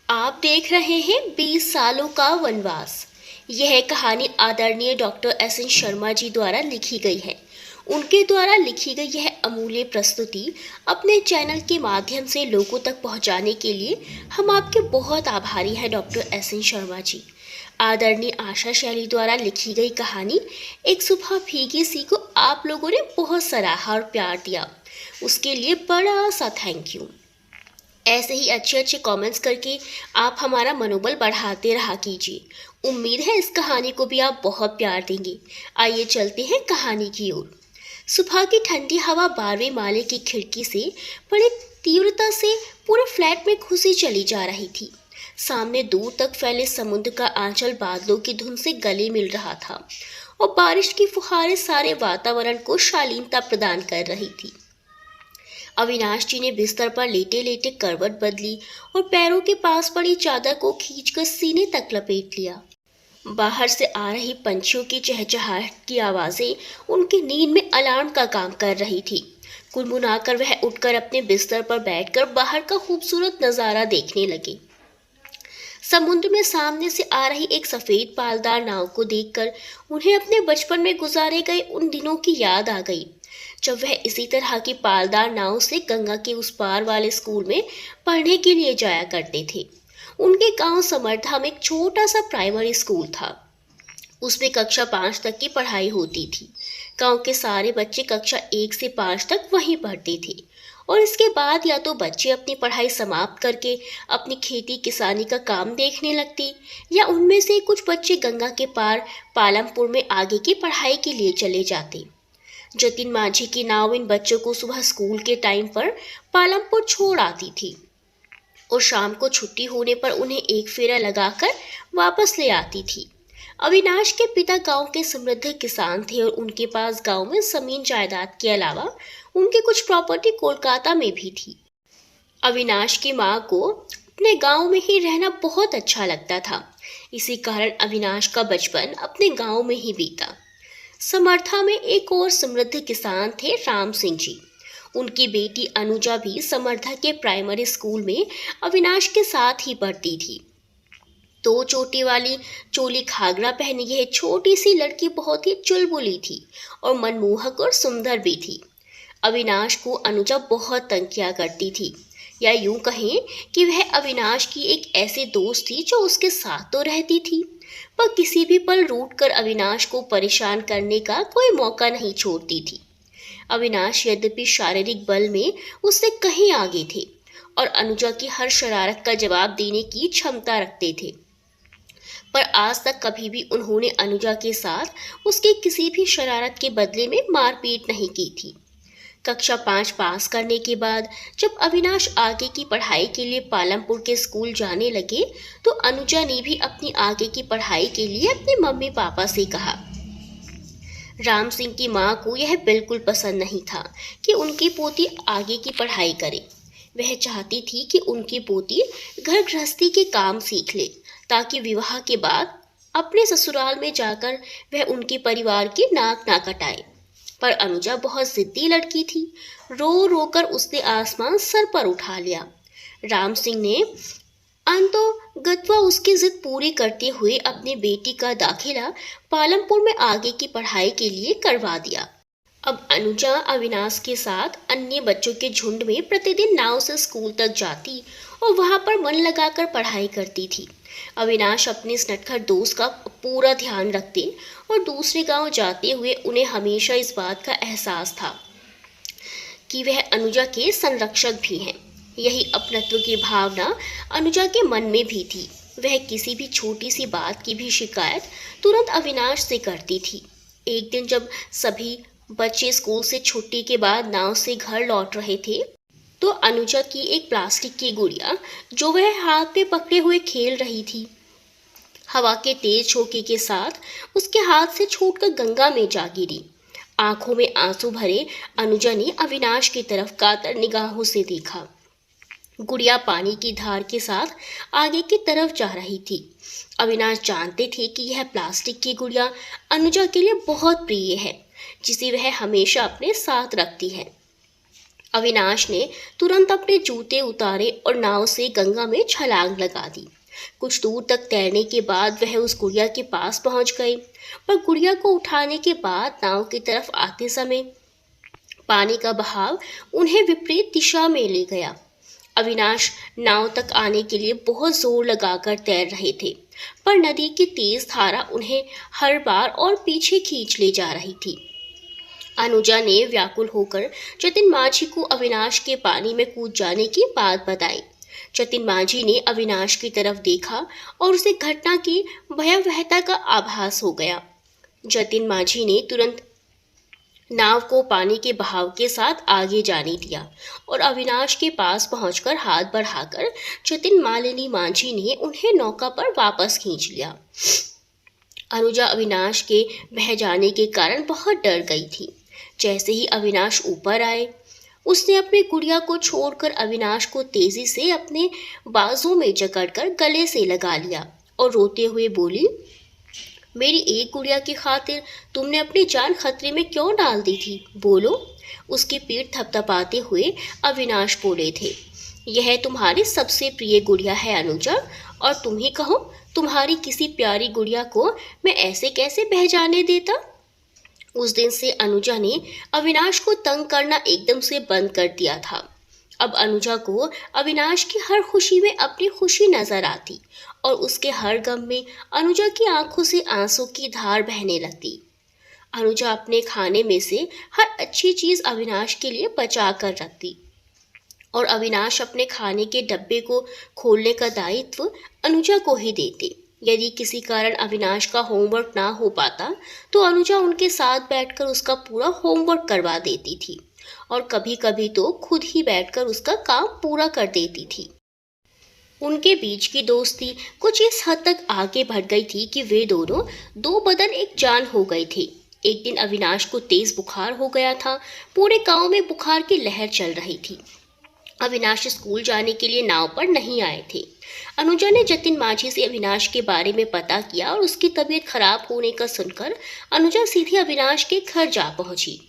आप देख रहे हैं 20 सालों का वनवास। यह कहानी आदरणीय डॉक्टर एस.एन. शर्मा जी द्वारा लिखी गई है। उनके द्वारा लिखी गई यह अमूल्य प्रस्तुति अपने चैनल के माध्यम से लोगों तक पहुंचाने के लिए हम आपके बहुत आभारी हैं डॉक्टर एस.एन. शर्मा जी। आदरणीय आशा शैली द्वारा लिखी गई कहानी एक सुबह भीगी सी को आप लोगों ने बहुत सराहा और प्यार दिया, उसके लिए बड़ा सा थैंक यू। ऐसे ही अच्छे अच्छे कमेंट्स करके आप हमारा मनोबल बढ़ाते रहा कीजिए। उम्मीद है इस कहानी को भी आप बहुत प्यार देंगे। आइए चलते हैं कहानी की ओर। सुबह की ठंडी हवा 12वें माले की खिड़की से बड़ी तीव्रता से पूरे फ्लैट में घुसी चली जा रही थी। सामने दूर तक फैले समुद्र का आंचल बादलों की धुंध से गले मिल रहा था और बारिश की फुहारें सारे वातावरण को शालीनता प्रदान कर रही थी। अविनाश जी ने बिस्तर पर लेटे लेटे करवट बदली और पैरों के पास पड़ी चादर को खींचकर सीने तक लपेट लिया। बाहर से आ रही पंछियों की चहचहाहट की आवाजें उनकी नींद में अलार्म का काम कर रही थी। गुनगुनाकर वह उठकर अपने बिस्तर पर बैठकर बाहर का खूबसूरत नजारा देखने लगे। समुद्र में सामने से आ रही एक सफेद पालदार नाव को देखकर उन्हें अपने बचपन में गुजारे गए उन दिनों की याद आ गई, जब वह इसी तरह की पालदार नाव से गंगा के उस पार वाले स्कूल में पढ़ने के लिए जाया करते थे। उनके गांव समर्था में एक छोटा सा प्राइमरी स्कूल था। उसमें कक्षा 5 तक की पढ़ाई होती थी। गांव के सारे बच्चे कक्षा 1 से 5 तक वहीं पढ़ते थे और इसके बाद या तो बच्चे अपनी पढ़ाई समाप्त करके अपनी खेती किसानी का काम देखने लगते या उनमें से कुछ बच्चे गंगा के पार पालमपुर में आगे की पढ़ाई के लिए चले जाते। जतिन माझी की नाव इन बच्चों को सुबह स्कूल के टाइम पर पालमपुर छोड़ आती थी और शाम को छुट्टी होने पर उन्हें एक फेरा लगाकर वापस ले आती थी। अविनाश के पिता गांव के समृद्ध किसान थे और उनके पास गांव में जमीन जायदाद के अलावा उनकी कुछ प्रॉपर्टी कोलकाता में भी थी। अविनाश की माँ को अपने गांव में ही रहना बहुत अच्छा लगता था। इसी कारण अविनाश का बचपन अपने गांव में ही बीता। समर्था में एक और समृद्ध किसान थे राम सिंह जी। उनकी बेटी अनुजा भी समर्था के प्राइमरी स्कूल में अविनाश के साथ ही पढ़ती थी। 2 चोटी वाली चोली घाघरा पहनी यह छोटी सी लड़की बहुत ही चुलबुली थी और मनमोहक और सुंदर भी थी। अविनाश को अनुजा बहुत तंग किया करती थी, या यूं कहें कि वह अविनाश की एक ऐसी दोस्त थी जो उसके साथ तो रहती थी पर किसी भी पल रूठ कर अविनाश को परेशान करने का कोई मौका नहीं छोड़ती थी। अविनाश यद्यपि शारीरिक बल में उससे कहीं आगे थे और अनुजा की हर शरारत का जवाब देने की क्षमता रखते थे, पर आज तक कभी भी उन्होंने अनुजा के साथ उसकी किसी भी शरारत के बदले में मारपीट नहीं की थी। कक्षा 5 पास करने के बाद जब अविनाश आगे की पढ़ाई के लिए पालमपुर के स्कूल जाने लगे तो अनुजा ने भी अपनी आगे की पढ़ाई के लिए अपने मम्मी पापा से कहा। राम सिंह की माँ को यह बिल्कुल पसंद नहीं था कि उनकी पोती आगे की पढ़ाई करे। वह चाहती थी कि उनकी पोती घर गृहस्थी के काम सीख ले ताकि विवाह के बाद अपने ससुराल में जाकर वह उनके परिवार की नाक ना कटाए। पर अनुजा बहुत जिद्दी लड़की थी। रो रो कर उसने आसमान सर पर उठा लिया। राम सिंह ने अंतोगत्वा उसकी जिद पूरी करते हुए अपनी बेटी का दाखिला पालमपुर में आगे की पढ़ाई के लिए करवा दिया। अब अनुजा अविनाश के साथ अन्य बच्चों के झुंड में प्रतिदिन नाव से स्कूल तक जाती और वहां पर मन लगाकर पढ़ाई करती थी। अविनाश अपने इस नटखट दोस्त का पूरा ध्यान रखते और दूसरे गांव जाते हुए उन्हें हमेशा इस बात का एहसास था कि वह अनुजा के संरक्षक भी हैं। यही अपनत्व की भावना अनुजा के मन में भी थी। वह किसी भी छोटी सी बात की भी शिकायत तुरंत अविनाश से करती थी। एक दिन जब सभी बच्चे स्कूल से छुट्टी के बाद नाव से घर लौट रहे थे तो अनुजा की एक प्लास्टिक की गुड़िया जो वह हाथ में पकड़े हुए खेल रही थी, हवा के तेज झोंके के साथ उसके हाथ से छूटकर गंगा में जा गिरी। आंखों में आंसू भरे अनुजा ने अविनाश की तरफ कातर निगाहों से देखा। गुड़िया पानी की धार के साथ आगे की तरफ जा रही थी। अविनाश जानते थे कि यह प्लास्टिक की गुड़िया अनुजा के लिए बहुत प्रिय है, जिसे वह हमेशा अपने साथ रखती है। अविनाश ने तुरंत अपने जूते उतारे और नाव से गंगा में छलांग लगा दी। कुछ दूर तक तैरने के बाद वह उस गुड़िया के पास पहुंच गए, पर गुड़िया को उठाने के बाद नाव की तरफ आते समय पानी का बहाव उन्हें विपरीत दिशा में ले गया। अविनाश नाव तक आने के लिए बहुत जोर लगाकर तैर रहे थे, पर नदी की तेज धारा उन्हें हर बार और पीछे खींच ले जा रही थी। अनुजा ने व्याकुल होकर जतिन माझी को अविनाश के पानी में कूद जाने की बात बताई। जतिन माझी ने अविनाश की तरफ देखा और उसे घटना की भयावहता का आभास हो गया। जतिन माझी ने तुरंत नाव को पानी के बहाव के साथ आगे जाने दिया और अविनाश के पास पहुंचकर हाथ बढ़ाकर जतिन मालिनी माझी ने उन्हें नौका पर वापस खींच लिया। अनुजा अविनाश के बह जाने के कारण बहुत डर गई थी। जैसे ही अविनाश ऊपर आए, उसने अपनी गुड़िया को छोड़कर अविनाश को तेजी से अपने बाजू में जकड़कर गले से लगा लिया और रोते हुए बोली, मेरी एक गुड़िया की खातिर तुमने अपनी जान खतरे में क्यों डाल दी थी? बोलो। उसकी पीठ थपथपाते हुए अविनाश बोले थे, यह तुम्हारी सबसे प्रिय गुड़िया है अनुजा, और तुम ही कहो, तुम्हारी किसी प्यारी गुड़िया को मैं ऐसे कैसे बह जाने देता? उस दिन से अनुजा ने अविनाश को तंग करना एकदम से बंद कर दिया था। अब अनुजा को अविनाश की हर खुशी में अपनी खुशी नजर आती और उसके हर गम में अनुजा की आंखों से आंसू की धार बहने लगती। अनुजा अपने खाने में से हर अच्छी चीज अविनाश के लिए बचा कर रखती और अविनाश अपने खाने के डब्बे को खोलने का दायित्व अनुजा को ही देते। यदि किसी कारण अविनाश का होमवर्क ना हो पाता तो अनुजा उनके साथ बैठकर उसका पूरा होमवर्क करवा देती थी और कभी कभी तो खुद ही बैठकर उसका काम पूरा कर देती थी। उनके बीच की दोस्ती कुछ इस हद तक आगे बढ़ गई थी कि वे दोनों दो बदन एक जान हो गए थे। एक दिन अविनाश को तेज बुखार हो गया था। पूरे गांव में बुखार की लहर चल रही थी। अविनाश स्कूल जाने के लिए नाव पर नहीं आए थे। अनुजा ने जतिन माझी से अविनाश के बारे में पता किया और उसकी तबीयत खराब होने का सुनकर अनुजा सीधे अविनाश के घर जा पहुंची।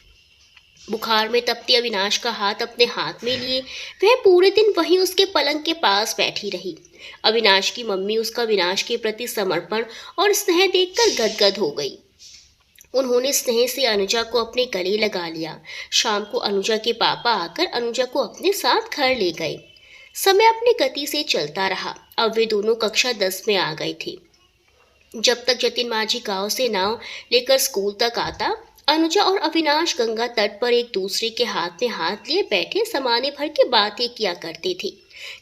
बुखार में तपते अविनाश का हाथ अपने हाथ में लिए वह पूरे दिन वहीं उसके पलंग के पास बैठी रही। अविनाश की मम्मी उसका अविनाश के प्रति समर्पण और स्नेह देखकर गदगद हो गई। उन्होंने स्नेह से अनुजा को अपने गले लगा लिया। शाम को अनुजा के पापा आकर अनुजा को अपने साथ घर ले गए। समय अपनी गति से चलता रहा। अब वे दोनों कक्षा 10 में आ गए थे। जब तक जतिन माझी गांव से नाव लेकर स्कूल तक आता, अनुजा और अविनाश गंगा तट पर एक दूसरे के हाथ में हाथ लिए बैठे समाने भर की बातें किया करते थे।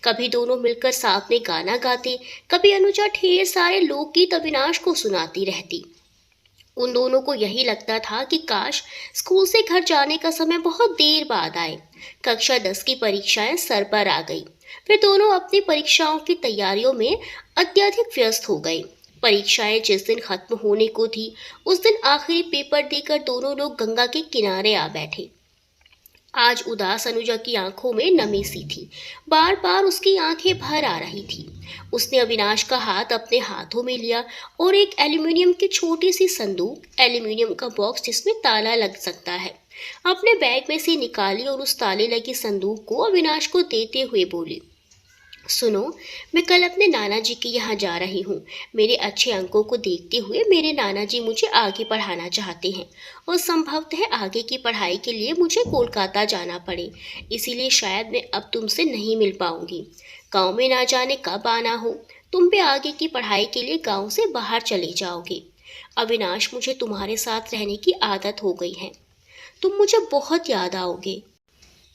कभी दोनों मिलकर साथ में गाना गाते, कभी अनुजा ढेर सारे लोकगीत अविनाश को सुनाती रहती। उन दोनों को यही लगता था कि काश स्कूल से घर जाने का समय बहुत देर बाद आए। कक्षा 10 की परीक्षाएं सर पर आ गई। वे दोनों अपनी परीक्षाओं की तैयारियों में अत्यधिक व्यस्त हो गए। परीक्षाएं जिस दिन खत्म होने को थी, उस दिन आखिरी पेपर देकर दोनों लोग गंगा के किनारे आ बैठे। आज उदास अनुजा की आंखों में नमी सी थी। बार बार उसकी आंखें भर आ रही थी। उसने अविनाश का हाथ अपने हाथों में लिया और एक एल्यूमिनियम की छोटी सी संदूक, एल्यूमिनियम का बॉक्स जिसमें ताला लग सकता है, अपने बैग में से निकाली और उस ताले लगी संदूक को अविनाश को देते हुए बोली, सुनो, मैं कल अपने नाना जी के यहाँ जा रही हूँ। मेरे अच्छे अंकों को देखते हुए मेरे नाना जी मुझे आगे पढ़ाना चाहते हैं और संभवतः आगे की पढ़ाई के लिए मुझे कोलकाता जाना पड़े। इसीलिए शायद मैं अब तुमसे नहीं मिल पाऊंगी। गांव में ना जाने कब आना हो। तुम भी आगे की पढ़ाई के लिए गांव से बाहर चले जाओगे। अविनाश, मुझे तुम्हारे साथ रहने की आदत हो गई है। तुम मुझे बहुत याद आओगे।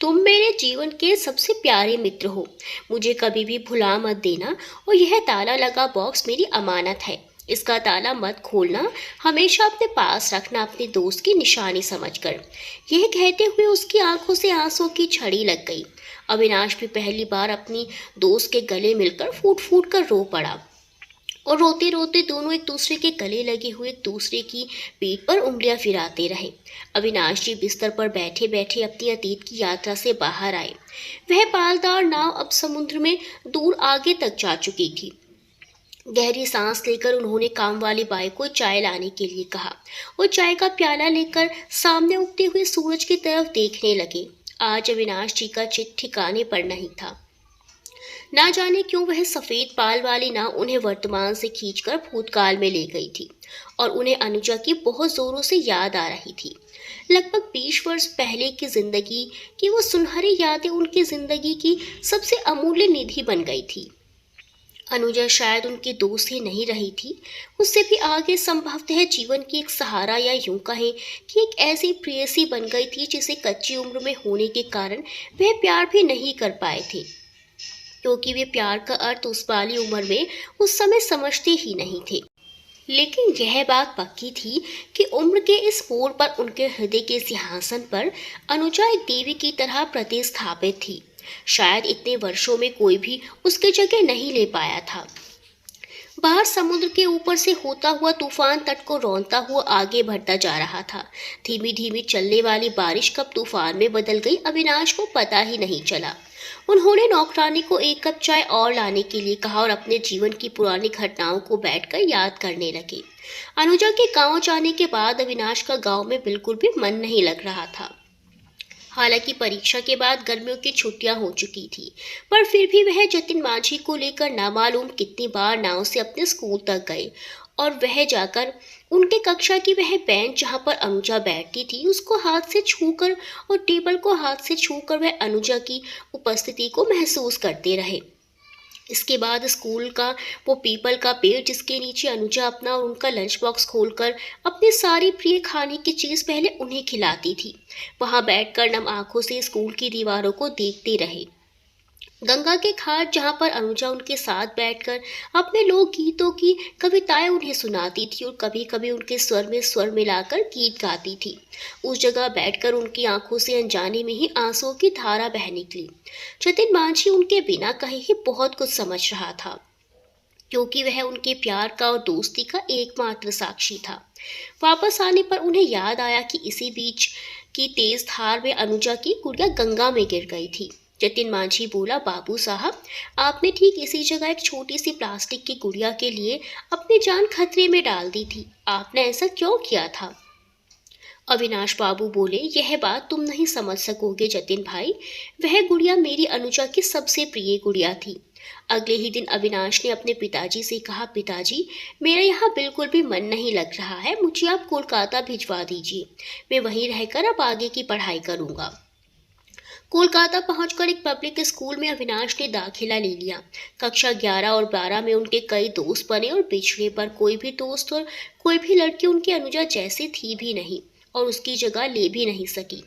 तुम मेरे जीवन के सबसे प्यारे मित्र हो। मुझे कभी भी भुला मत देना और यह ताला लगा बॉक्स मेरी अमानत है। इसका ताला मत खोलना, हमेशा अपने पास रखना अपने दोस्त की निशानी समझकर। यह कहते हुए उसकी आंखों से आंसू की छड़ी लग गई। अविनाश भी पहली बार अपनी दोस्त के गले मिलकर फूट फूट कर रो पड़ा और रोते रोते दोनों एक दूसरे के गले लगे हुए एक दूसरे की पीठ पर उंगलियां फिराते रहे। अविनाश जी बिस्तर पर बैठे बैठे अपनी अतीत की यात्रा से बाहर आए। वह पालदार नाव अब समुद्र में दूर आगे तक जा चुकी थी। गहरी सांस लेकर उन्होंने काम वाली बाई को चाय लाने के लिए कहा और चाय का प्याला लेकर सामने उगते हुए सूरज की तरफ देखने लगे। आज अविनाश जी का चित ठिकाने पर नहीं था। ना जाने क्यों वह सफेद बाल वाली नाव उन्हें वर्तमान से खींचकर भूतकाल में ले गई थी और उन्हें अनुजा की बहुत जोरों से याद आ रही थी। लगभग 20 वर्ष पहले की जिंदगी की वो सुनहरी यादें उनकी जिंदगी की सबसे अमूल्य निधि बन गई थी। अनुजा शायद उनकी दोस्त ही नहीं रही थी, उससे भी आगे संभवतः जीवन की एक सहारा, या यूं कहें कि एक ऐसी प्रेयसी बन गई थी जिसे कच्ची उम्र में होने के कारण वह प्यार भी नहीं कर पाए थे, क्योंकि वे प्यार का अर्थ उस वाली उम्र में उस समय समझते ही नहीं थे। लेकिन यह बात पक्की थी कि उम्र के इस मोड़ पर उनके हृदय के सिंहासन पर अनुजा एक देवी की तरह प्रतिस्थापित थी। शायद इतने वर्षों में कोई भी उसकी जगह नहीं ले पाया था। बाहर समुद्र के ऊपर से होता हुआ तूफान तट को रौंदता हुआ आगे बढ़ता जा रहा था। धीमी धीमी चलने वाली बारिश कब तूफान में बदल गई अविनाश को पता ही नहीं चला। उन्होंने नौकरानी को एक कप चाय और लाने के लिए कहा और अपने जीवन की पुरानी घटनाओं को बैठकर याद करने लगे। अनुजा के गांव जाने के बाद अविनाश का गांव में बिल्कुल भी मन नहीं लग रहा था। हालांकि परीक्षा के बाद गर्मियों की छुट्टियां हो चुकी थी, पर फिर भी वह जतिन माझी को लेकर नामालूम कितनी बार नाव से अपने स्कूल तक गए और वह जाकर उनके कक्षा की वह बेंच जहां पर अनुजा बैठती थी उसको हाथ से छूकर और टेबल को हाथ से छूकर वह अनुजा की उपस्थिति को महसूस करते रहे। इसके बाद स्कूल का वो पीपल का पेड़ जिसके नीचे अनुजा अपना और उनका लंच बॉक्स खोलकर अपनी सारी प्रिय खाने की चीज़ पहले उन्हें खिलाती थी, वहां बैठकर नम आंखों से स्कूल की दीवारों को देखते रहे। गंगा के घाट जहाँ पर अनुजा उनके साथ बैठकर अपने लोकगीतों की कविताएं उन्हें सुनाती थी और कभी कभी उनके स्वर में स्वर मिलाकर गीत गाती थी, उस जगह बैठकर उनकी आंखों से अनजाने में ही आंसुओं की धारा बह निकली। जतिन माझी उनके बिना कहे ही बहुत कुछ समझ रहा था, क्योंकि वह उनके प्यार का और दोस्ती का एकमात्र साक्षी था। वापस आने पर उन्हें याद आया कि इसी बीच की तेज धार में अनुजा की गुड़िया गंगा में गिर गई थी। जतिन माझी बोला, बाबू साहब, आपने ठीक इसी जगह एक छोटी सी प्लास्टिक की गुड़िया के लिए अपनी जान खतरे में डाल दी थी, आपने ऐसा क्यों किया था? अविनाश बाबू बोले, यह बात तुम नहीं समझ सकोगे जतिन भाई, वह गुड़िया मेरी अनुजा की सबसे प्रिय गुड़िया थी। अगले ही दिन अविनाश ने अपने पिताजी से कहा, पिताजी, मेरा यहाँ बिल्कुल भी मन नहीं लग रहा है, मुझे आप कोलकाता भिजवा दीजिए, मैं वहीं रहकर अब आगे की पढ़ाई करूँगा। कोलकाता पहुंचकर एक पब्लिक स्कूल में अविनाश ने दाखिला ले लिया। कक्षा 11 और 12 में उनके कई दोस्त बने और पिछड़े पर कोई भी दोस्त और कोई भी लड़की उनकी अनुजा जैसी थी भी नहीं और उसकी जगह ले भी नहीं सकी।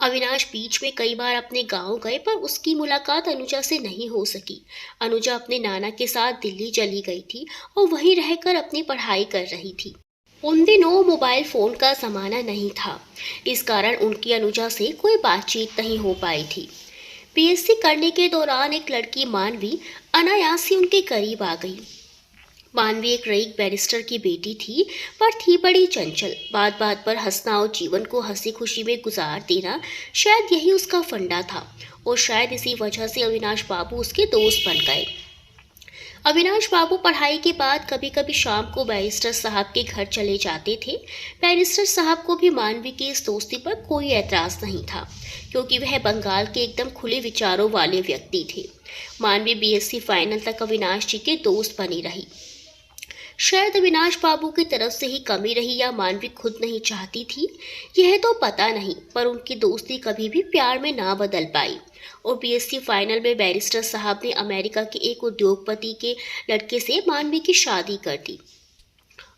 अविनाश बीच में कई बार अपने गांव गए पर उसकी मुलाकात अनुजा से नहीं हो सकी। अनुजा अपने नाना के साथ दिल्ली चली गई थी और वहीं रहकर अपनी पढ़ाई कर रही थी। उन दिनों मोबाइल फ़ोन का ज़माना नहीं था, इस कारण उनकी अनुजा से कोई बातचीत नहीं हो पाई थी। पीएचडी करने के दौरान एक लड़की मानवी अनायास ही उनके करीब आ गई। मानवी एक रईक बैरिस्टर की बेटी थी, पर थी बड़ी चंचल। बात बात पर हंसना और जीवन को हंसी खुशी में गुजार देना, शायद यही उसका फंडा था और शायद इसी वजह से अविनाश बाबू उसके दोस्त बन गए। अविनाश बाबू पढ़ाई के बाद कभी कभी शाम को बैरिस्टर साहब के घर चले जाते थे। बैरिस्टर साहब को भी मानवी की इस दोस्ती पर कोई ऐतराज नहीं था, क्योंकि वह बंगाल के एकदम खुले विचारों वाले व्यक्ति थे। मानवी बीएससी फाइनल तक अविनाश जी के दोस्त बनी रही। शायद अविनाश बाबू की तरफ से ही कमी रही या मानवी खुद नहीं चाहती थी, यह तो पता नहीं, पर उनकी दोस्ती कभी भी प्यार में ना बदल पाई और बीएससी फाइनल में बैरिस्टर साहब ने अमेरिका के एक उद्योगपति के लड़के से मानवी की शादी कर दी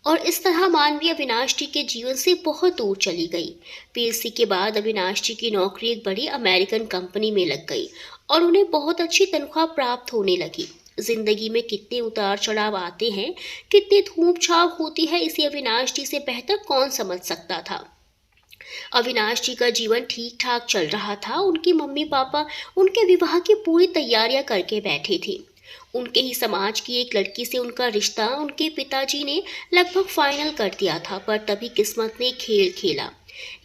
और इस तरह मानवी अविनाश जी के जीवन से बहुत दूर चली गई। बीएससी के बाद अविनाश जी की नौकरी एक बड़ी अमेरिकन कंपनी में लग गई और उन्हें बहुत अच्छी तनख्वाह प्राप्त होने लगी। जिंदगी में कितने उतार चढ़ाव आते हैं, कितनी धूम छाव होती है, इसे अविनाश जी से बेहतर कौन समझ सकता था। अविनाश जी का जीवन ठीक ठाक चल रहा था। उनकी मम्मी पापा उनके विवाह की पूरी तैयारियां करके बैठे थे। उनके ही समाज की एक लड़की से उनका रिश्ता उनके पिताजी ने लगभग फाइनल कर दिया था, पर तभी किस्मत ने खेल खेला।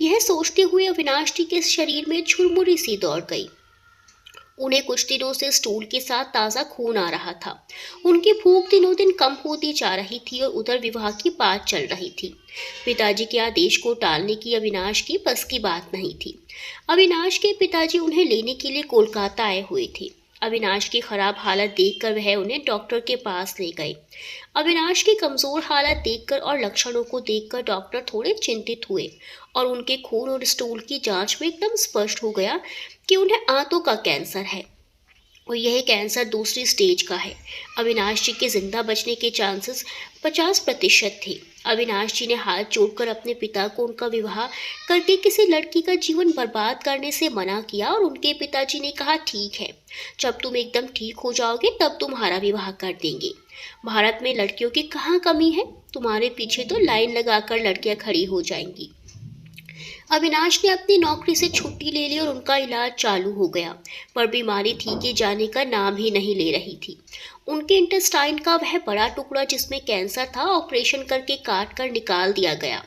यह सोचते हुए अविनाश जी के शरीर में झुरमुरी सी दौड़ गई। उन्हें कुछ दिनों से स्टूल के साथ ताज़ा खून आ रहा था। उनकी भूख दिनों दिन कम होती जा रही थी और उधर विवाह की बात चल रही थी। पिताजी के आदेश को टालने की अविनाश की बस की बात नहीं थी। अविनाश के पिताजी उन्हें लेने के लिए कोलकाता आए हुए थे। अविनाश की खराब हालत देखकर वह उन्हें डॉक्टर के पास ले गए। अविनाश की कमजोर हालत देखकर और लक्षणों को देखकर डॉक्टर थोड़े चिंतित हुए और उनके खून और स्टूल की जांच में एकदम स्पष्ट हो गया कि उन्हें आंतों का कैंसर है और यह कैंसर दूसरी स्टेज का है। अविनाश जी के जिंदा बचने के चांसेस 50% थे। अविनाश जी ने हाथ जोड़कर अपने पिता को उनका विवाह करके किसी लड़की का जीवन बर्बाद करने से मना किया और उनके पिताजी ने कहा, ठीक है, जब तुम एकदम ठीक हो जाओगे तब तुम्हारा विवाह कर देंगे। भारत में लड़कियों की कहाँ कमी है, तुम्हारे पीछे तो लाइन लगाकर लड़कियां खड़ी हो जाएंगी। अविनाश ने अपनी नौकरी से छुट्टी ले ली और उनका इलाज चालू हो गया, पर बीमारी ठीक ही जाने का नाम ही नहीं ले रही थी। उनके इंटेस्टाइन का वह बड़ा टुकड़ा जिसमें कैंसर था ऑपरेशन करके काट कर निकाल दिया गया,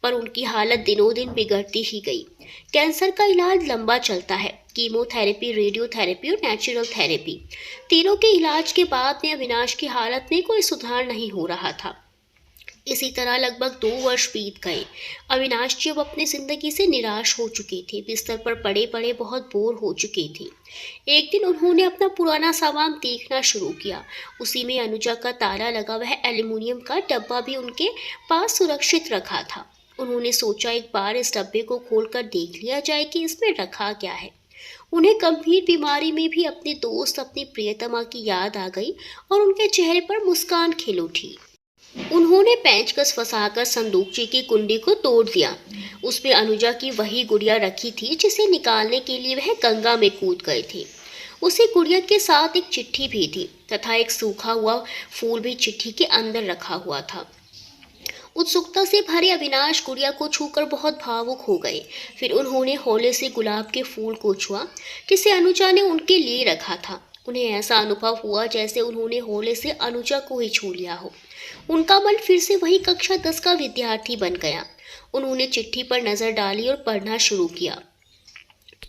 पर उनकी हालत दिनों दिन बिगड़ती ही गई। कैंसर का इलाज लंबा चलता है, कीमोथेरेपी, रेडियोथेरेपी और नेचुरल थेरेपी। तीनों के इलाज के बाद में अविनाश की हालत में कोई सुधार नहीं हो रहा था। इसी तरह लगभग 2 वर्ष बीत गए। अविनाश जी अब अपनी जिंदगी से निराश हो चुके थे, बिस्तर पर पड़े पड़े बहुत बोर हो चुके थे। एक दिन उन्होंने अपना पुराना सामान देखना शुरू किया। उसी में अनुजा का ताला लगा वह एल्युमिनियम का डब्बा भी उनके पास सुरक्षित रखा था। उन्होंने सोचा एक बार इस डब्बे को खोलकर देख लिया जाए कि इसमें रखा क्या है। उन्हें गंभीर बीमारी में भी अपने दोस्त, अपनी प्रियतमा की याद आ गई और उनके चेहरे पर मुस्कान खिल उठी। उन्होंने पेंचकस फंसाकर संदूकची की कुंडी को तोड़ दिया। उसमें अनुजा की वही गुड़िया रखी थी जिसे निकालने के लिए वह गंगा में कूद गए थे। उसी गुड़िया के साथ एक चिट्ठी भी थी तथा एक सूखा हुआ फूल भी चिट्ठी के अंदर रखा हुआ था। उत्सुकता से भरे अविनाश गुड़िया को छूकर बहुत भावुक हो गए। फिर उन्होंने हौले से गुलाब के फूल को छुआ जिसे अनुजा ने उनके लिए रखा था। उन्हें ऐसा अनुभव हुआ जैसे उन्होंने हौले से अनुजा को ही छू लिया हो। उनका मन फिर से वही कक्षा 10 का विद्यार्थी बन गया। उन्होंने चिट्ठी पर नजर डाली और पढ़ना शुरू किया।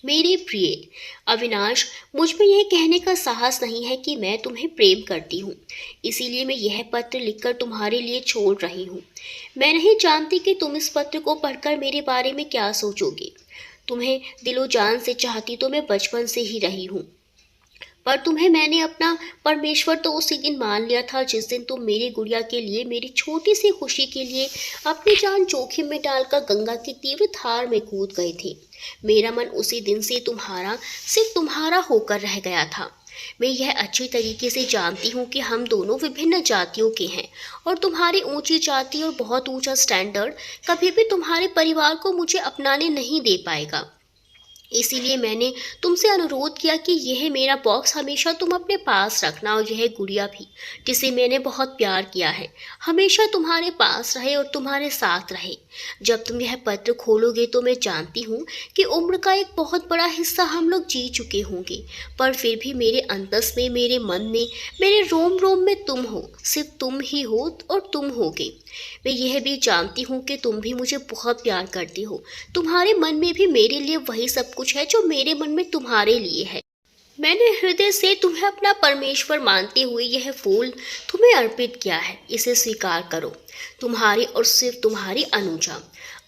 मेरे प्रिय अविनाश, मुझ में यह कहने का साहस नहीं है कि मैं तुम्हें प्रेम करती हूँ, इसीलिए मैं यह पत्र लिखकर तुम्हारे लिए छोड़ रही हूँ। मैं नहीं जानती कि तुम इस पत्र को पढ़कर मेरे बारे में क्या सोचोगे। तुम्हें दिलो जान से चाहती तो मैं बचपन से ही रही हूँ, पर तुम्हें मैंने अपना परमेश्वर तो उसी दिन मान लिया था जिस दिन तुम मेरी गुड़िया के लिए, मेरी छोटी सी खुशी के लिए अपनी जान जोखिम में डालकर गंगा की तीव्र धार में कूद गए थे। मेरा मन उसी दिन से तुम्हारा, सिर्फ तुम्हारा होकर रह गया था। मैं यह अच्छी तरीके से जानती हूँ कि हम दोनों विभिन्न जातियों के हैं और तुम्हारी ऊंची जाति और बहुत ऊंचा स्टैंडर्ड कभी भी तुम्हारे परिवार को मुझे अपनाने नहीं दे पाएगा। इसीलिए मैंने तुमसे अनुरोध किया कि यह मेरा बॉक्स हमेशा तुम अपने पास रखना और यह गुड़िया भी, जिसे मैंने बहुत प्यार किया है, हमेशा तुम्हारे पास रहे और तुम्हारे साथ रहे। जब तुम यह पत्र खोलोगे तो मैं जानती हूँ कि उम्र का एक बहुत बड़ा हिस्सा हम लोग जी चुके होंगे, पर फिर भी मेरे अंतस में, मेरे मन में, मेरे रोम रोम में तुम हो, सिर्फ तुम ही हो और तुम होगे। मैं यह भी जानती हूँ कि तुम भी मुझे बहुत प्यार करती हो। तुम्हारे मन में भी मेरे लिए वही सब कुछ है जो मेरे मन में तुम्हारे लिए है। मैंने हृदय से तुम्हें अपना परमेश्वर मानते हुए यह फूल तुम्हें अर्पित किया है, इसे स्वीकार करो। तुम्हारी और सिर्फ तुम्हारी अनुजा।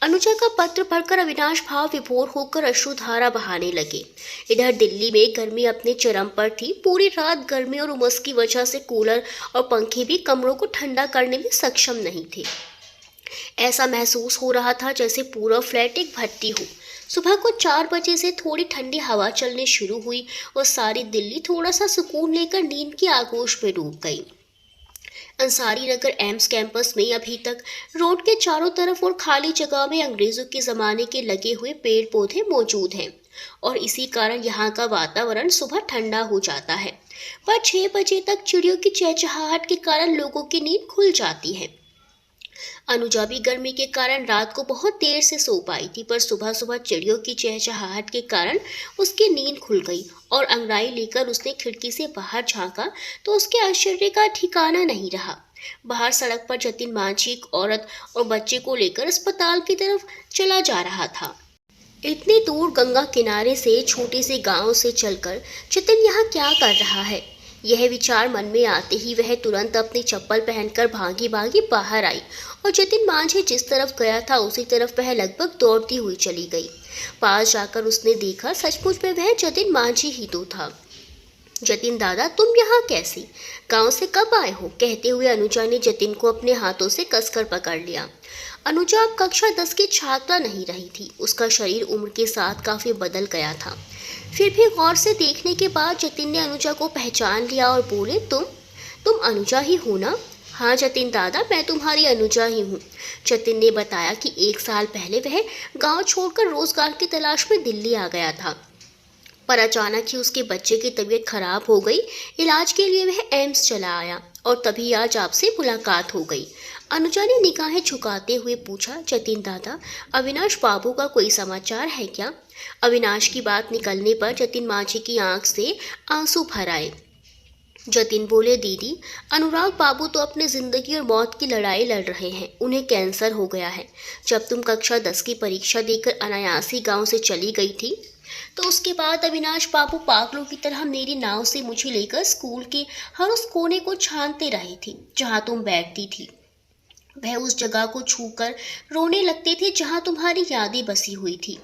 अनुजा का पत्र पढ़कर अविनाश भाव विभोर होकर अश्रुधारा बहाने लगे। इधर दिल्ली में गर्मी अपने चरम पर थी। पूरी रात गर्मी और उमस की वजह से कूलर और पंखे भी कमरों को ठंडा करने में सक्षम नहीं थे। ऐसा महसूस हो रहा था जैसे पूरा फ्लैट एक भट्टी हो। सुबह को 4 बजे से थोड़ी ठंडी हवा चलनी शुरू हुई और सारी दिल्ली थोड़ा सा सुकून लेकर नींद की आगोश में डूब गई। अंसारी नगर एम्स कैंपस में अभी तक रोड के चारों तरफ और खाली जगह में अंग्रेजों के ज़माने के लगे हुए पेड़ पौधे मौजूद हैं और इसी कारण यहाँ का वातावरण सुबह ठंडा हो जाता है। पर 6 बजे तक चिड़ियों की चहचहाहट के कारण लोगों की नींद खुल जाती है। अनुजा भी गर्मी के कारण रात को बहुत देर से सो पाई थी, पर सुबह सुबह चिड़ियों की चहचहाहट के कारण उसकी नींद खुल गई और अंगड़ाई लेकर उसने खिड़की से बाहर झांका तो उसके आश्चर्य का ठिकाना नहीं रहा। बाहर सड़क पर जतिन मांझी एक औरत और बच्चे को लेकर अस्पताल की तरफ चला जा रहा था। इतनी दूर गंगा किनारे से छोटे से गांव से चलकर जतिन यहाँ क्या कर रहा है? यह विचार मन में आते ही वह तुरंत अपनी चप्पल पहनकर भागी भागी बाहर आई और जतिन मांझी जिस तरफ गया था उसी तरफ वह लगभग दौड़ती हुई चली गई। पास जाकर उसने देखा सचमुच में वह जतिन मांझी ही तो था। जतिन दादा, तुम यहाँ कैसे? गांव से कब आए हो? कहते हुए अनुजा ने जतिन को अपने हाथों से कसकर पकड़ लिया। अनुजा अब कक्षा 10 की छात्रा नहीं रही थी। उसका शरीर उम्र के साथ काफी बदल गया था। फिर भी गौर से देखने के बाद जतिन ने अनुजा को पहचान लिया और बोले, तुम अनुजा ही हो ना? हाँ जतिन दादा, मैं तुम्हारी अनुजा ही हूँ। जतिन ने बताया कि 1 साल पहले वह गांव छोड़कर रोजगार की तलाश में दिल्ली आ गया था, पर अचानक ही उसके बच्चे की तबीयत खराब हो गई। इलाज के लिए वह एम्स चला आया और तभी आज आपसे मुलाकात हो गई। अनुजा ने निगाहें झुकाते हुए पूछा, जतिन दादा, अविनाश बाबू का कोई समाचार है क्या? अविनाश की बात निकलने पर जतिन मांझी की आंख से आंसू भर आए। जतिन बोले, दीदी, अनुराग बाबू तो अपने जिंदगी और मौत की लड़ाई लड़ रहे हैं। उन्हें कैंसर हो गया है। जब तुम कक्षा 10 की परीक्षा देकर अनायासी गांव से चली गई थी तो उसके बाद अविनाश बाबू पागलों की तरह मेरी नाव से मुझे लेकर स्कूल के हर उस कोने को छानते रहे थे जहां तुम बैठती थी। वह उस जगह को छूकर रोने लगते थे जहां तुम्हारी यादें बसी हुई थी।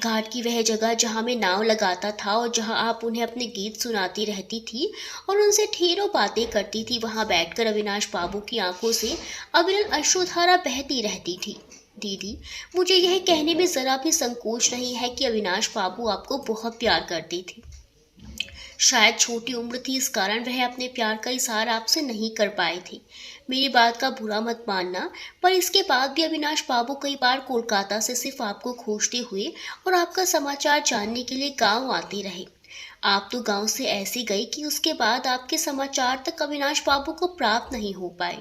घाट की वह जगह जहां मैं नाव लगाता था और जहां आप उन्हें अपने गीत सुनाती रहती थी और उनसे ढेरों बातें करती थी, वहां बैठकर अविनाश बाबू की आंखों से अविरल अश्रुधारा बहती रहती थी। दीदी, मुझे यह कहने में जरा भी संकोच नहीं है कि अविनाश बाबू आपको बहुत प्यार करते थे। शायद छोटी उम्र थी, इस कारण वह अपने प्यार का इजहार आपसे नहीं कर पाए थे। मेरी बात का बुरा मत मानना, पर इसके बाद भी अविनाश बाबू कई बार कोलकाता से सिर्फ आपको खोजते हुए और आपका समाचार जानने के लिए गांव आते रहे। आप तो गांव से ऐसे गए कि उसके बाद आपके समाचार तक अविनाश बाबू को प्राप्त नहीं हो पाए।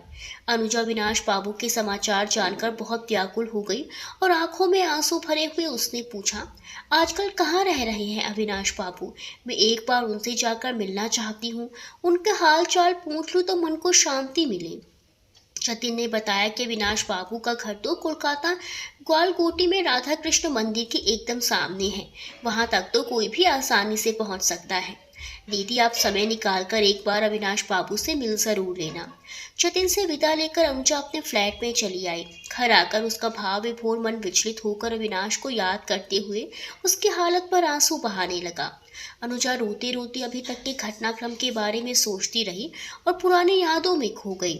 अनुजा अविनाश बाबू के समाचार जानकर बहुत व्याकुल हो गई और आंखों में आंसू भरे हुए उसने पूछा, आजकल कहाँ रह रहे हैं अविनाश बाबू? मैं एक बार उनसे जाकर मिलना चाहती हूँ। उनका हाल चाल पूछ लूँ तो मन को शांति मिले। जतिन ने बताया कि अविनाश बाबू का घर तो कोलकाता ग्वालकोटी में राधा कृष्ण मंदिर के एकदम सामने है। वहां तक तो कोई भी आसानी से पहुंच सकता है। दीदी, आप समय निकालकर एक बार अविनाश बाबू से मिल जरूर लेना। जतिन से विदा लेकर अनुजा अपने फ्लैट में चली आई। घर आकर उसका भाव विभोर मन विचलित होकर अविनाश को याद करते हुए उसकी हालत पर आंसू बहाने लगा। अनुजा रोते रोते अभी तक के घटनाक्रम के बारे में सोचती रही और पुरानी यादों में खो गई।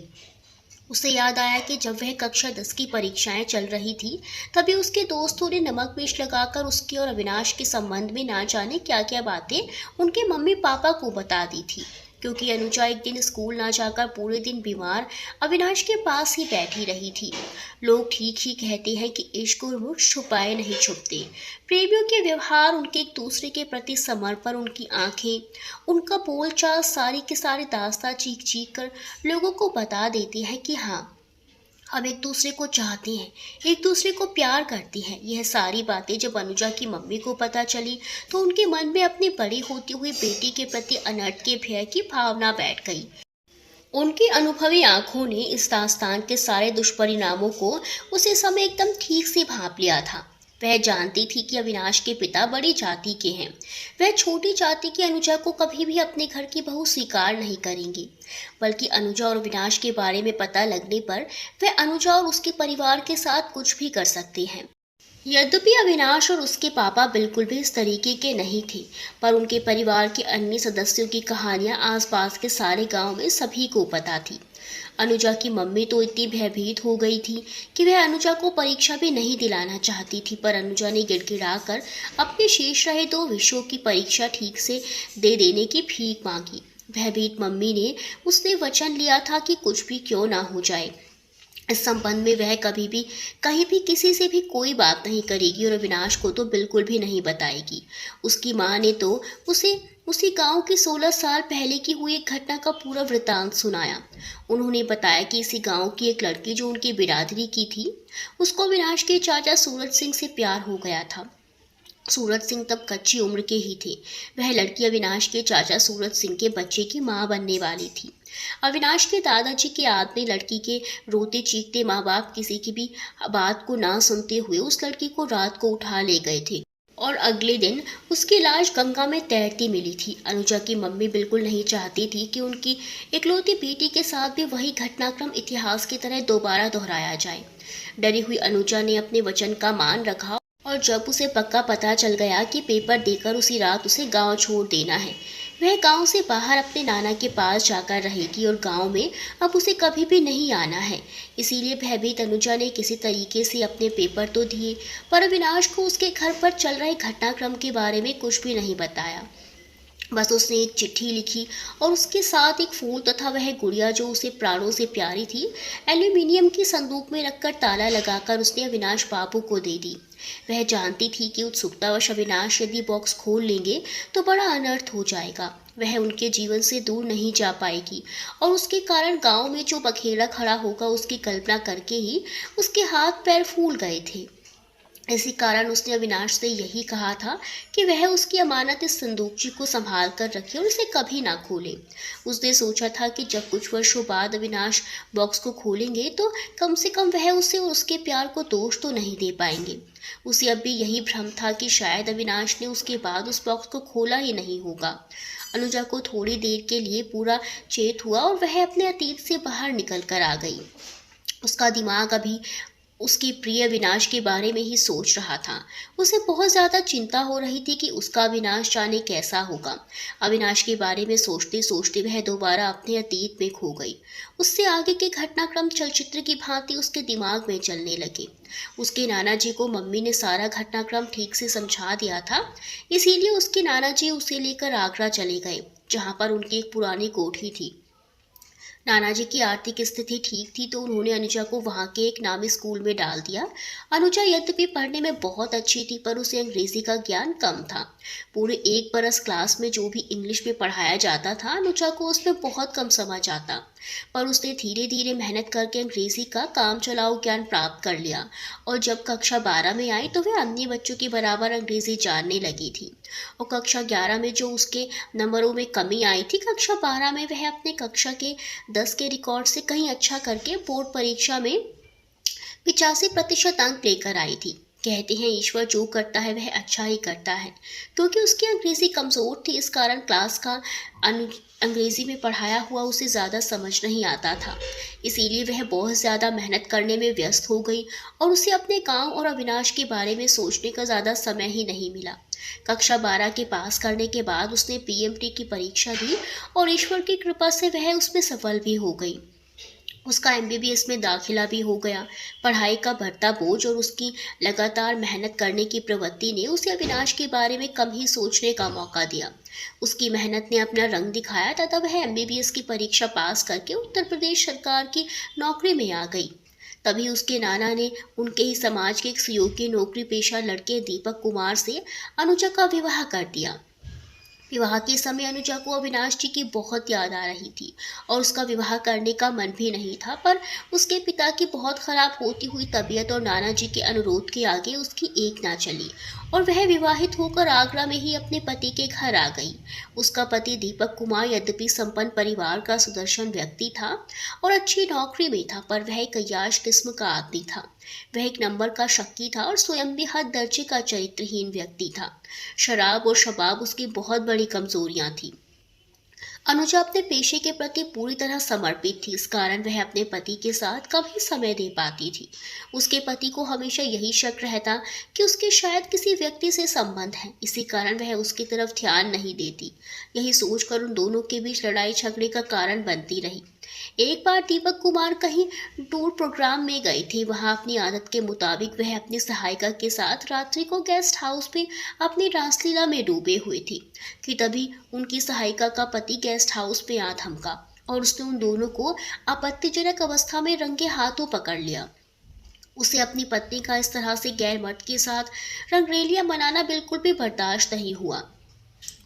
उसे याद आया कि जब वह कक्षा 10 की परीक्षाएं चल रही थी तभी उसके दोस्तों ने नमक मिर्च लगाकर उसके और अविनाश के संबंध में ना जाने क्या क्या बातें उनके मम्मी पापा को बता दी थी। क्योंकि अनुजा एक दिन स्कूल ना जाकर पूरे दिन बीमार अविनाश के पास ही बैठी रही थी। लोग ठीक ही कहते हैं कि इश्क और मुश्क छुपाए नहीं छुपते। प्रेमियों के व्यवहार, उनके एक दूसरे के प्रति समर्पण, उनकी आंखें, उनका बोलचाल, सारी के सारी दास्तां चीख चीख कर लोगों को बता देती है कि हाँ, हम एक दूसरे को चाहते हैं, एक दूसरे को प्यार करते हैं। यह सारी बातें जब अनुजा की मम्मी को पता चली तो उनके मन में अपनी बड़ी होती हुई बेटी के प्रति अनर्थ के भय की भावना बैठ गई। उनकी अनुभवी आंखों ने इस दास्तान के सारे दुष्परिणामों को उसी समय एकदम ठीक से भांप लिया था। वह जानती थी कि अविनाश के पिता बड़ी जाति के हैं। वह छोटी जाति की अनुजा को कभी भी अपने घर की बहू स्वीकार नहीं करेंगे, बल्कि अनुजा और अविनाश के बारे में पता लगने पर वह अनुजा और उसके परिवार के साथ कुछ भी कर सकते हैं। यद्यपि अविनाश और उसके पापा बिल्कुल भी इस तरीके के नहीं थे, पर उनके परिवार के अन्य सदस्यों की कहानियां आसपास के सारे गांव में सभी को पता थी। अनुजा की मम्मी तो इतनी भयभीत हो गई थी कि वह अनुजा को परीक्षा भी नहीं दिलाना चाहती थी, पर अनुजा ने गिड़गिड़ाकर अपने शेष रहे 2 विषयों की परीक्षा ठीक से दे देने की भीख मांगी। भयभीत मम्मी ने उसने वचन लिया था कि कुछ भी क्यों ना हो जाए, इस संबंध में वह कभी भी कहीं भी किसी से भी कोई बात नहीं करेगी और अविनाश को तो बिल्कुल भी नहीं बताएगी। उसकी माँ ने तो उसे उसी गांव की 16 साल पहले की हुई एक घटना का पूरा वृतांत सुनाया। उन्होंने बताया कि इसी गांव की एक लड़की जो उनकी बिरादरी की थी, उसको अविनाश के चाचा सूरज सिंह से प्यार हो गया था। सूरज सिंह तब कच्ची उम्र के ही थे। वह लड़की अविनाश के चाचा सूरज सिंह के बच्चे की मां बनने वाली थी। अविनाश के दादाजी के आदमी लड़की के रोते चीखते माँ बाप किसी की भी बात को ना सुनते हुए उस लड़की को रात को उठा ले गए थे। और अगले दिन उसकी लाश गंगा में तैरती मिली थी। अनुजा की मम्मी बिल्कुल नहीं चाहती थी कि उनकी इकलौती बेटी के साथ भी वही घटनाक्रम इतिहास की तरह दोबारा दोहराया जाए। डरी हुई अनुजा ने अपने वचन का मान रखा और जब उसे पक्का पता चल गया कि पेपर देकर उसी रात उसे गांव छोड़ देना है, वह गांव से बाहर अपने नाना के पास जाकर रहेगी और गांव में अब उसे कभी भी नहीं आना है। इसीलिए भयभीत अनुजा ने किसी तरीके से अपने पेपर तो दिए, पर अविनाश को उसके घर पर चल रहे घटनाक्रम के बारे में कुछ भी नहीं बताया। बस उसने एक चिट्ठी लिखी और उसके साथ एक फूल तथा वह गुड़िया जो उसे प्राणों से प्यारी थी, एल्यूमिनियम की संदूक में रखकर ताला लगाकर उसने अविनाश बाबू को दे दी। वह जानती थी कि उत्सुकतावश अविनाश यदि बॉक्स खोल लेंगे तो बड़ा अनर्थ हो जाएगा। वह उनके जीवन से दूर नहीं जा पाएगी और उसके कारण गांव में जो बखेड़ा खड़ा होगा उसकी कल्पना करके ही उसके हाथ पैर फूल गए थे। इसी कारण उसने अविनाश से यही कहा था कि वह उसकी अमानत इस संदूकची को संभाल कर रखे और इसे कभी ना खोले। उसने सोचा था कि जब कुछ वर्षों बाद अविनाश बॉक्स को खोलेंगे तो कम से कम वह उसे और उसके प्यार को दोष तो नहीं दे पाएंगे। उसे अब भी यही भ्रम था कि शायद अविनाश ने उसके बाद उस बॉक्स को खोला ही नहीं होगा। अनुजा को थोड़ी देर के लिए पूरा चेत हुआ और वह अपने अतीत से बाहर निकल कर आ गई। उसका दिमाग अभी उसके प्रिय विनाश के बारे में ही सोच रहा था। उसे बहुत ज़्यादा चिंता हो रही थी कि उसका विनाश जाने कैसा होगा। अविनाश के बारे में सोचते सोचते वह दोबारा अपने अतीत में खो गई। उससे आगे के घटनाक्रम चलचित्र की भांति उसके दिमाग में चलने लगे। उसके नाना जी को मम्मी ने सारा घटनाक्रम ठीक से समझा दिया था, इसीलिए उसके नाना जी उसे लेकर आगरा चले गए, जहाँ पर उनकी एक पुरानी कोठी थी। नाना जी की आर्थिक स्थिति ठीक थी तो उन्होंने अनुजा को वहाँ के एक नामी स्कूल में डाल दिया। अनुजा यद्यपि पढ़ने में बहुत अच्छी थी पर उसे अंग्रेजी का ज्ञान कम था। पूरे एक बरस क्लास में जो भी इंग्लिश में पढ़ाया जाता था अनुजा को उसमें बहुत कम समझ आता, पर उसने धीरे धीरे मेहनत करके अंग्रेजी का काम चलाऊ ज्ञान प्राप्त कर लिया और जब कक्षा 12 में आई तो वह अन्य बच्चों के बराबर अंग्रेजी जानने लगी थी। और कक्षा 11 में जो उसके नंबरों में कमी आई थी, कक्षा 12 में वह अपने कक्षा के 10 के रिकॉर्ड से कहीं अच्छा करके बोर्ड परीक्षा में 85% अंक लेकर आई थी। कहते हैं ईश्वर जो करता है वह अच्छा ही करता है। क्योंकि उसकी अंग्रेजी कमज़ोर थी इस कारण क्लास का अंग्रेजी में पढ़ाया हुआ उसे ज़्यादा समझ नहीं आता था, इसीलिए वह बहुत ज़्यादा मेहनत करने में व्यस्त हो गई और उसे अपने गांव और अविनाश के बारे में सोचने का ज़्यादा समय ही नहीं मिला। कक्षा 12 के पास करने के बाद उसने पीएमटी की परीक्षा दी और ईश्वर की कृपा से वह उसमें सफल भी हो गई। उसका एमबीबीएस में दाखिला भी हो गया। पढ़ाई का बढ़ता बोझ और उसकी लगातार मेहनत करने की प्रवृत्ति ने उसे अविनाश के बारे में कम ही सोचने का मौका दिया। उसकी मेहनत ने अपना रंग दिखाया तथा वह एमबीबीएस की परीक्षा पास करके उत्तर प्रदेश सरकार की नौकरी में आ गई। तभी उसके नाना ने उनके ही समाज के एक सुयोग्य नौकरी पेशा लड़के दीपक कुमार से अनुजा का विवाह कर दिया। विवाह के समय अनुजा को अविनाश जी की बहुत याद आ रही थी और उसका विवाह करने का मन भी नहीं था, पर उसके पिता की बहुत खराब होती हुई तबीयत और नाना जी के अनुरोध के आगे उसकी एक ना चली और वह विवाहित होकर आगरा में ही अपने पति के घर आ गई। उसका पति दीपक कुमार यद्यपि संपन्न परिवार का सुदर्शन व्यक्ति था और अच्छी नौकरी में था, पर वह एक अय्याश किस्म का आदमी था। वह एक नंबर का शक्की था और स्वयं भी हद दर्जे का चरित्रहीन व्यक्ति था। शराब और शबाब उसकी बहुत बड़ी कमजोरियां थी। अनुजा अपने पेशे के प्रति पूरी तरह समर्पित थी, इस कारण वह अपने पति के साथ कम ही समय दे पाती थी। उसके पति को हमेशा यही शक रहता कि उसके शायद किसी व्यक्ति से संबंध है, इसी कारण वह उसकी तरफ ध्यान नहीं देती। यही सोचकर उन दोनों के बीच लड़ाई झगड़े का कारण बनती रही। एक बार दीपक कुमार कहीं टूर प्रोग्राम में गए थे। वहां अपनी आदत के मुताबिक वह अपनी सहायिका के साथ रात्रि को गेस्ट हाउस में अपनी रासलीला में डूबे हुए थे कि तभी उनकी सहायिका का पति गेस्ट हाउस में आ धमका और उसने उन दोनों को आपत्तिजनक अवस्था में रंगे हाथों पकड़ लिया। उसे अपनी पत्नी का इस तरह से गैर मर्द के साथ रंगरेलियां मनाना बिल्कुल भी बर्दाश्त नहीं हुआ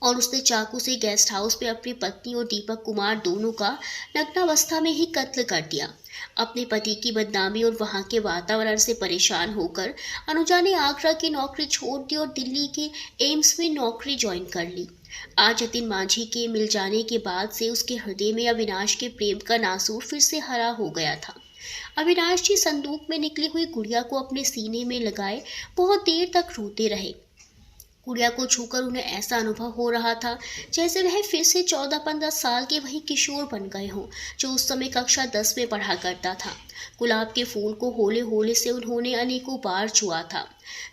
और उसने चाकू से गेस्ट हाउस में अपनी पत्नी और दीपक कुमार दोनों का नग्नावस्था में ही कत्ल कर दिया। अपने पति की बदनामी और वहां के वातावरण से परेशान होकर अनुजा ने आगरा की नौकरी छोड़ दी और दिल्ली के एम्स में नौकरी ज्वाइन कर ली। आज जतिन मांझी के मिल जाने के बाद से उसके हृदय में अविनाश के प्रेम का नासूर फिर से हरा हो गया था। अविनाश जी संदूक में निकली हुई गुड़िया को अपने सीने में लगाए बहुत देर तक रोते रहे। गुड़िया को छूकर उन्हें ऐसा अनुभव हो रहा था जैसे वह फिर से 14-15 साल के वही किशोर बन गए हों जो उस समय कक्षा 10 में पढ़ा करता था। गुलाब के फूल को होले होले से उन्होंने अनेकों बार छुआ था।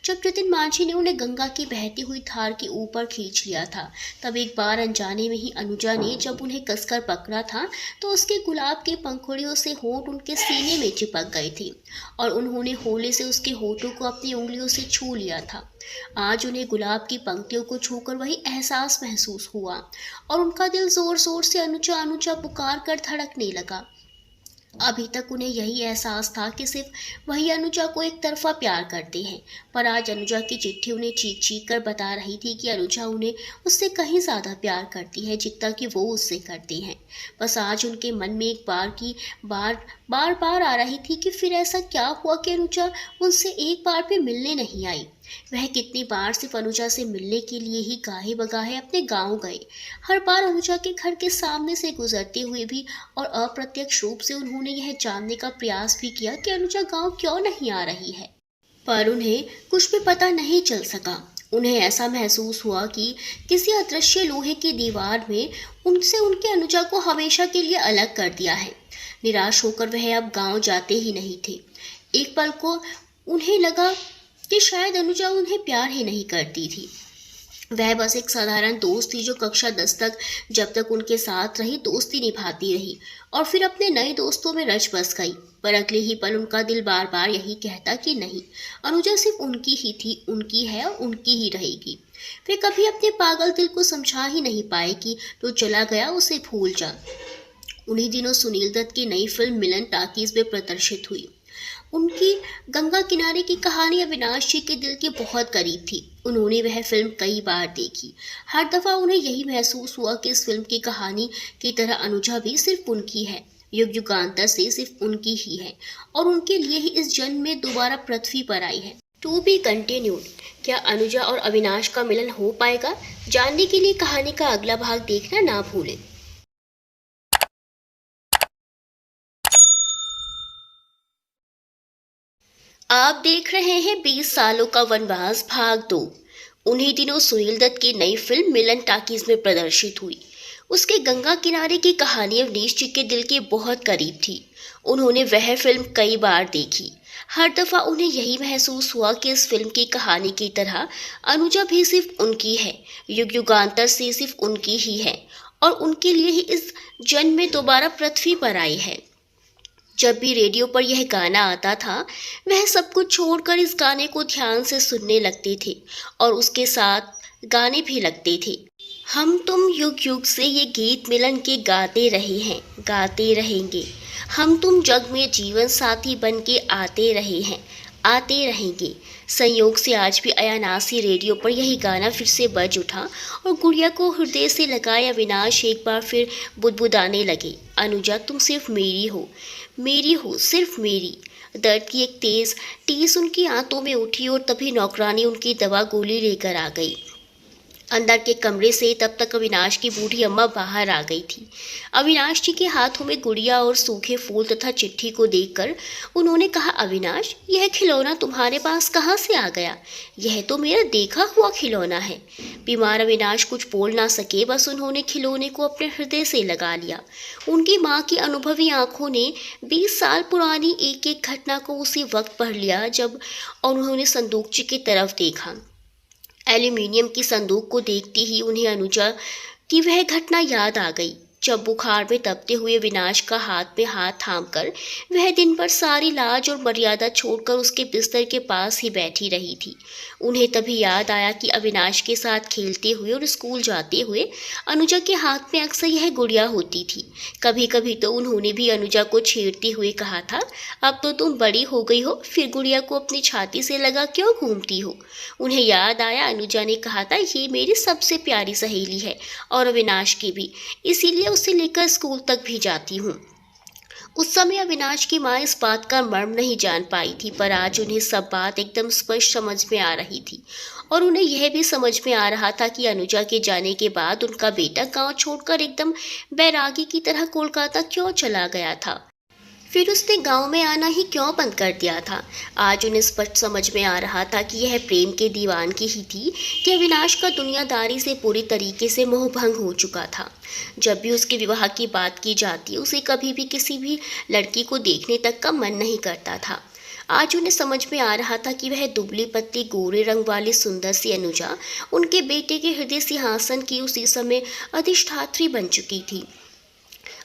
जब जतिन मांझी ने उन्हें गंगा की बहती हुई धार के ऊपर खींच लिया था, तब एक बार अनजाने में ही अनुजा ने जब उन्हें कसकर पकड़ा था तो उसके गुलाब के पंखुड़ियों से होंठ उनके सीने में चिपक गए थे और उन्होंने होले से उसके होठों को अपनी उंगलियों से छू लिया था। आज उन्हें गुलाब की पंक्तियों को छूकर वही एहसास महसूस हुआ और उनका दिल जोर जोर से अनुजा अनुजा पुकार कर धड़कने लगा। अभी तक उन्हें यही एहसास था कि सिर्फ वही अनुजा को एक तरफा प्यार करते हैं, पर आज अनुजा की चिट्ठी उन्हें चीख चीख कर बता रही थी कि अनुजा उन्हें उससे कहीं ज़्यादा प्यार करती है जितना कि वो उससे करती हैं। बस आज उनके मन में एक बार आ रही थी कि फिर ऐसा क्या हुआ कि अनुजा उनसे एक बार भी मिलने नहीं आई। वह कितनी बार सिर्फ अनुजा से मिलने के लिए ही गाहे बगाहे अपने गांव गए। हर बार अनुजा के घर के सामने से गुजरते हुए भी और अप्रत्यक्ष रूप से उन्होंने यह जानने का प्रयास भी किया कि अनुजा गांव क्यों नहीं आ रही है, पर उन्हें कुछ भी पता नहीं चल सका। उन्हें ऐसा महसूस हुआ कि किसी अदृश्य लोहे की दीवार में उनसे उनके अनुजा को हमेशा के लिए अलग कर दिया है। निराश होकर वह अब गांव जाते ही नहीं थे। एक पल को उन्हें लगा कि शायद अनुजा उन्हें प्यार ही नहीं करती थी। वह बस एक साधारण दोस्त थी जो कक्षा 10 तक जब तक उनके साथ रही दोस्ती निभाती रही और फिर अपने नए दोस्तों में रच बस गई। पर अगले ही पल उनका दिल बार बार यही कहता कि नहीं, अनुजा सिर्फ उनकी ही थी, उनकी है और उनकी ही रहेगी। वे कभी अपने पागल दिल को समझा ही नहीं पाए कि तो चला गया, उसे भूल जा। उन्हीं दिनों सुनील दत्त की नई फिल्म मिलन टाकीज में प्रदर्शित हुई। उनकी गंगा किनारे की कहानी अविनाश जी के दिल के बहुत करीब थी। उन्होंने वह फिल्म कई बार देखी। हर दफ़ा उन्हें यही महसूस हुआ कि इस फिल्म की कहानी की तरह अनुजा भी सिर्फ उनकी है, युग युगांतर से सिर्फ उनकी ही है और उनके लिए ही इस जन्म में दोबारा पृथ्वी पर आई है। To be continued. क्या अनुजा और अविनाश का मिलन हो पाएगा? जानने के लिए कहानी का अगला भाग देखना ना भूलें। आप देख रहे हैं 20 सालों का वनवास भाग 2। उन्हीं दिनों सुनील दत्त की नई फिल्म मिलन टाकीज में प्रदर्शित हुई। उसके गंगा किनारे की कहानी अवनीश जी के दिल के बहुत करीब थी। उन्होंने वह फिल्म कई बार देखी। हर दफ़ा उन्हें यही महसूस हुआ कि इस फिल्म की कहानी की तरह अनुजा भी सिर्फ उनकी है, युग युगांतर से सिर्फ उनकी ही है और उनके लिए ही इस जन्म में दोबारा पृथ्वी पर आई है। जब भी रेडियो पर यह गाना आता था, वह सब कुछ छोड़कर इस गाने को ध्यान से सुनने लगते थे और उसके साथ गाने भी लगते थे। हम तुम युग युग से ये गीत मिलन के गाते रहे हैं, गाते रहेंगे। हम तुम जग में जीवन साथी बन के आते रहे हैं, आते रहेंगे। संयोग से आज भी अयानासी रेडियो पर यही गाना फिर से बज उठा और गुड़िया को हृदय से लगाए अविनाश एक बार फिर बुदबुदाने लगे, अनुजा तुम सिर्फ मेरी हो, सिर्फ मेरी। दर्द की एक तेज टीस उनकी आंतों में उठी और तभी नौकरानी उनकी दवा गोली लेकर आ गई। अंदर के कमरे से तब तक अविनाश की बूढ़ी अम्मा बाहर आ गई थी। अविनाश जी के हाथों में गुड़िया और सूखे फूल तथा चिट्ठी को देखकर उन्होंने कहा, अविनाश, यह खिलौना तुम्हारे पास कहाँ से आ गया? यह तो मेरा देखा हुआ खिलौना है। बीमार अविनाश कुछ बोल ना सके, बस उन्होंने खिलौने को अपने हृदय से लगा लिया। उनकी माँ की अनुभवी आंखों ने 20 साल पुरानी एक एक घटना को उसी वक्त पढ़ लिया जब उन्होंने संदूकची की तरफ देखा। एल्यूमिनियम की संदूक को देखते ही उन्हें अनुजा की वह घटना याद आ गई जब बुखार में तपते हुए विनाश का हाथ में हाथ थामकर वह दिन भर सारी लाज और मर्यादा छोड़कर उसके बिस्तर के पास ही बैठी रही थी। उन्हें तभी याद आया कि अविनाश के साथ खेलते हुए और स्कूल जाते हुए अनुजा के हाथ में अक्सर यह गुड़िया होती थी। कभी कभी तो उन्होंने भी अनुजा को छेड़ते हुए कहा था, अब तो तुम बड़ी हो गई हो, फिर गुड़िया को अपनी छाती से लगा क्यों घूमती हो? उन्हें याद आया अनुजा ने कहा था, ये मेरी सबसे प्यारी सहेली है और अविनाश की भी, इसीलिए उसे लेकर स्कूल तक भी जाती हूँ। उस समय अविनाश की माँ इस बात का मर्म नहीं जान पाई थी, पर आज उन्हें सब बात एकदम स्पष्ट समझ में आ रही थी और उन्हें यह भी समझ में आ रहा था कि अनुजा के जाने के बाद उनका बेटा गांव छोड़कर एकदम बैरागी की तरह कोलकाता क्यों चला गया था। फिर उसने गांव में आना ही क्यों बंद कर दिया था। आज उन्हें स्पष्ट समझ में आ रहा था कि यह प्रेम के दीवानगी ही थी कि अविनाश का दुनियादारी से पूरी तरीके से मोहभंग हो चुका था। जब भी उसके विवाह की बात की जाती उसे कभी भी किसी भी लड़की को देखने तक का मन नहीं करता था। आज उन्हें समझ में आ रहा था कि वह दुबली पतली गोरे रंग वाली सुंदर सी अनुजा उनके बेटे के हृदय सिंहासन की उसी समय अधिष्ठात्री बन चुकी थी।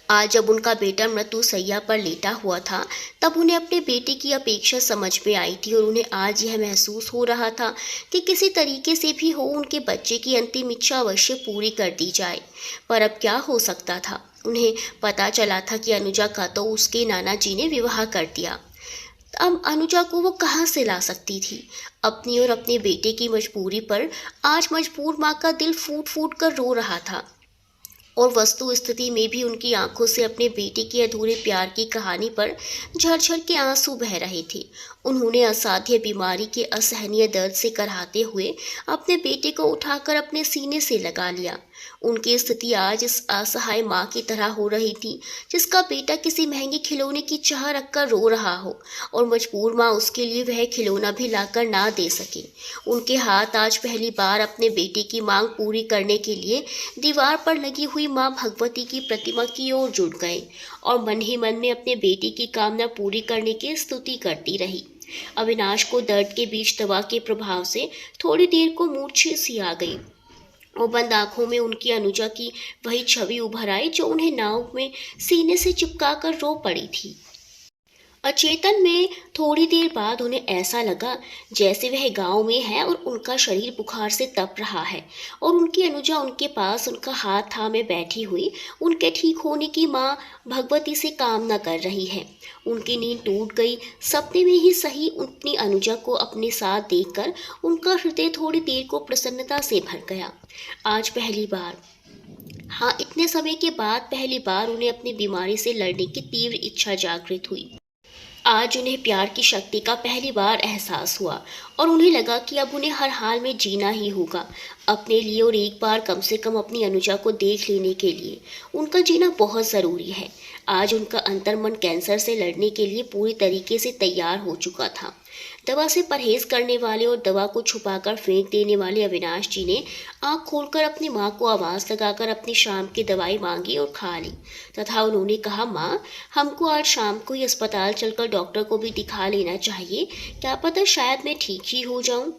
आज जब उनका बेटा मृत्यु शैया पर लेटा हुआ था, तब उन्हें अपने बेटे की अपेक्षा समझ में आई थी और उन्हें आज यह महसूस हो रहा था कि किसी तरीके से भी हो उनके बच्चे की अंतिम इच्छा अवश्य पूरी कर दी जाए। पर अब क्या हो सकता था। उन्हें पता चला था कि अनुजा का तो उसके नाना जी ने विवाह कर दिया। अब अनुजा को वो कहाँ से ला सकती थी। अपनी और अपने बेटे की मजबूरी पर आज मजबूर माँ का दिल फूट फूट कर रो रहा था और वस्तु स्थिति में भी उनकी आंखों से अपने बेटे के अधूरे प्यार की कहानी पर झरझर के आंसू बह रहे थे। उन्होंने असाध्य बीमारी के असहनीय दर्द से कराहते हुए अपने बेटे को उठाकर अपने सीने से लगा लिया। उनकी स्थिति आज इस असहाय माँ की तरह हो रही थी जिसका बेटा किसी महंगे खिलौने की चाह रखकर रो रहा हो और मजबूर माँ उसके लिए वह खिलौना भी लाकर ना दे सके। उनके हाथ आज पहली बार अपने बेटे की मांग पूरी करने के लिए दीवार पर लगी हुई माँ भगवती की प्रतिमा की ओर जुट गए और मन ही मन में अपने बेटे की कामना पूरी करने की स्तुति करती रही। अविनाश को दर्द के बीच दवा के प्रभाव से थोड़ी देर को मूर्छा सी आ गई और बंद आंखों में उनकी अनुजा की वही छवि उभर आई जो उन्हें नाव में सीने से चिपका कर रो पड़ी थी। अचेतन में थोड़ी देर बाद उन्हें ऐसा लगा जैसे वह गांव में है और उनका शरीर बुखार से तप रहा है और उनकी अनुजा उनके पास उनका हाथ थामे बैठी हुई उनके ठीक होने की माँ भगवती से कामना कर रही है। उनकी नींद टूट गई। सपने में ही सही अपनी अनुजा को अपने साथ देखकर उनका हृदय थोड़ी देर को प्रसन्नता से भर गया। आज पहली बार, हाँ इतने समय के बाद पहली बार उन्हें अपनी बीमारी से लड़ने की तीव्र इच्छा जागृत हुई। आज उन्हें प्यार की शक्ति का पहली बार एहसास हुआ और उन्हें लगा कि अब उन्हें हर हाल में जीना ही होगा अपने लिए और एक बार कम से कम अपनी अनुजा को देख लेने के लिए। उनका जीना बहुत ज़रूरी है। आज उनका अंतर्मन कैंसर से लड़ने के लिए पूरी तरीके से तैयार हो चुका था। दवा से परहेज करने वाले और दवा को छुपाकर फेंक देने वाले अविनाश जी ने आंख खोलकर अपनी माँ को आवाज़ लगाकर अपनी शाम की दवाई मांगी और खा ली तथा उन्होंने कहा, माँ हमको आज शाम को ही अस्पताल चलकर डॉक्टर को भी दिखा लेना चाहिए, क्या पता शायद मैं ठीक ही हो जाऊं।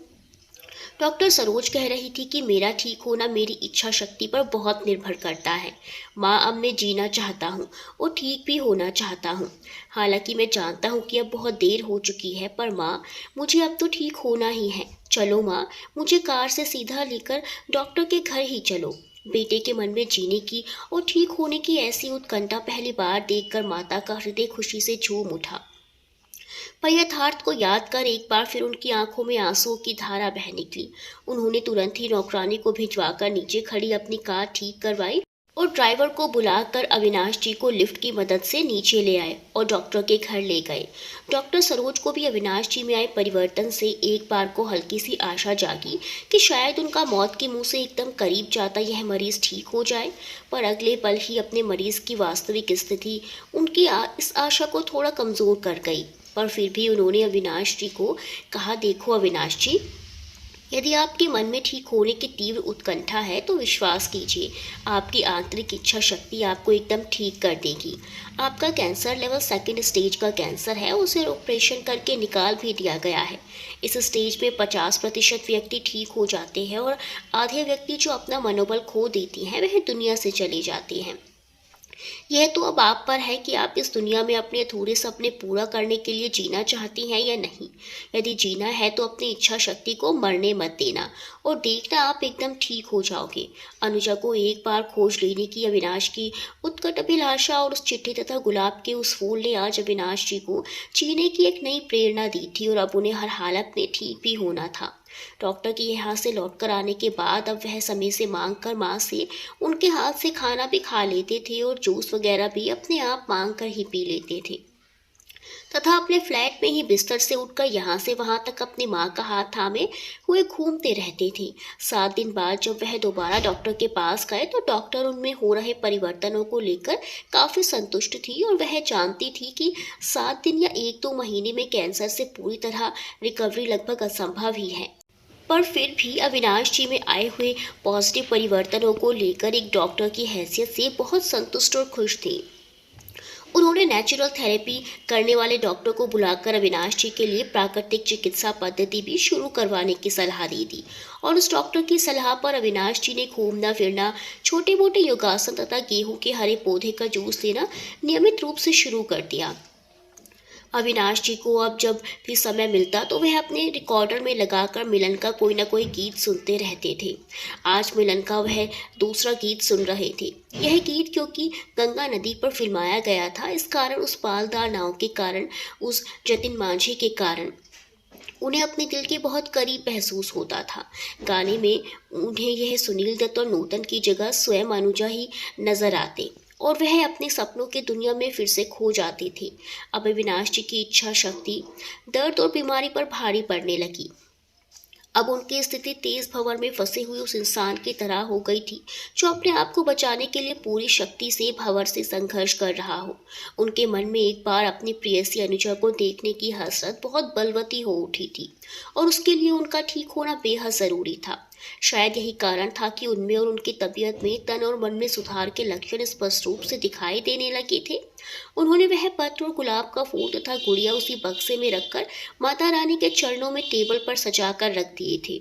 डॉक्टर सरोज कह रही थी कि मेरा ठीक होना मेरी इच्छा शक्ति पर बहुत निर्भर करता है। माँ अब मैं जीना चाहता हूँ और ठीक भी होना चाहता हूँ। हालांकि मैं जानता हूँ कि अब बहुत देर हो चुकी है, पर माँ मुझे अब तो ठीक होना ही है। चलो माँ, मुझे कार से सीधा लेकर डॉक्टर के घर ही चलो। बेटे के मन में जीने की और ठीक होने की ऐसी उत्कंठा पहली बार देखकर माता का हृदय खुशी से झूम उठा। पर यथार्थ को याद कर एक बार फिर उनकी आंखों में आंसुओं की धारा बह निकली। उन्होंने तुरंत ही नौकरानी को भिजवाकर नीचे खड़ी अपनी कार ठीक करवाई और ड्राइवर को बुलाकर अविनाश जी को लिफ्ट की मदद से नीचे ले आए और डॉक्टर के घर ले गए। डॉक्टर सरोज को भी अविनाश जी में आए परिवर्तन से एक बार को हल्की सी आशा जागी कि शायद उनका मौत के मुंह से एकदम करीब जाता यह मरीज ठीक हो जाए। पर अगले पल ही अपने मरीज की वास्तविक स्थिति उनकी इस आशा को थोड़ा कमज़ोर कर गई। पर फिर भी उन्होंने अविनाश जी को कहा, देखो अविनाश जी, यदि आपके मन में ठीक होने की तीव्र उत्कंठा है तो विश्वास कीजिए, आपकी आंतरिक इच्छा शक्ति आपको एकदम ठीक कर देगी। आपका कैंसर लेवल 2nd स्टेज का कैंसर है, उसे ऑपरेशन करके निकाल भी दिया गया है। इस स्टेज में 50% व्यक्ति ठीक हो जाते हैं और आधे व्यक्ति जो अपना मनोबल खो देती हैं वह दुनिया से चले जाते हैं। यह तो अब आप पर है कि आप इस दुनिया में अपने अधूरे सपने पूरा करने के लिए जीना चाहती हैं या नहीं। यदि जीना है तो अपनी इच्छा शक्ति को मरने मत देना और देखना आप एकदम ठीक हो जाओगे। अनुजा को एक बार खोज लेने की अविनाश की उत्कट अभिलाषा और उस चिट्ठी तथा गुलाब के उस फूल ने आज अविनाश जी को जीने की एक नई प्रेरणा दी थी और अब उन्हें हर हालत में ठीक भी होना था। डॉक्टर के यहाँ से लौटकर आने के बाद अब वह समय से मांग कर माँ से उनके हाथ से खाना भी खा लेते थे और जूस वगैरह भी अपने आप मांग कर ही पी लेते थे तथा अपने फ्लैट में ही बिस्तर से उठकर यहाँ से वहां तक अपनी माँ का हाथ थामे हुए घूमते रहते थे। 7 दिन बाद जब वह दोबारा डॉक्टर के पास गए तो डॉक्टर उनमें हो रहे परिवर्तनों को लेकर काफी संतुष्ट थी और वह जानती थी कि 7 दिन या 1-2 महीने में कैंसर से पूरी तरह रिकवरी लगभग असंभव ही है। पर फिर भी अविनाश जी में आए हुए पॉजिटिव परिवर्तनों को लेकर एक डॉक्टर की हैसियत से बहुत संतुष्ट और खुश थी। उन्होंने नेचुरल थेरेपी करने वाले डॉक्टर को बुलाकर अविनाश जी के लिए प्राकृतिक चिकित्सा पद्धति भी शुरू करवाने की सलाह दी थी और उस डॉक्टर की सलाह पर अविनाश जी ने घूमना फिरना, छोटे मोटे योगासन तथा गेहूं के हरे पौधे का जूस लेना नियमित रूप से शुरू कर दिया। अविनाश जी को अब जब भी समय मिलता तो वह अपने रिकॉर्डर में लगाकर मिलन का कोई न कोई गीत सुनते रहते थे। आज मिलन का वह दूसरा गीत सुन रहे थे। यह गीत क्योंकि गंगा नदी पर फिल्माया गया था, इस कारण उस पालदार नाव के कारण, उस जतिन मांझी के कारण उन्हें अपने दिल के बहुत करीब महसूस होता था। गाने में उन्हें यह सुनील दत्त और नूतन की जगह स्वयं अनुजा ही नजर आते और वह अपने सपनों की दुनिया में फिर से खो जाती थी। अब अविनाश जी की इच्छा शक्ति दर्द और बीमारी पर भारी पड़ने लगी। अब उनकी स्थिति तेज भंवर में फंसे हुए उस इंसान की तरह हो गई थी जो अपने आप को बचाने के लिए पूरी शक्ति से भंवर से संघर्ष कर रहा हो। उनके मन में एक बार अपनी प्रेयसी अनुजा को देखने की हसरत बहुत बलवती हो उठी थी और उसके लिए उनका ठीक होना बेहद जरूरी था। शायद यही कारण था कि उनमें और उनकी तबीयत में, तन और मन में सुधार के लक्षण स्पष्ट रूप से दिखाई देने लगे थे। उन्होंने वह पत्र और गुलाब का फूल तथा गुड़िया उसी बक्से में रखकर माता रानी के चरणों में टेबल पर सजाकर रख दिए थे।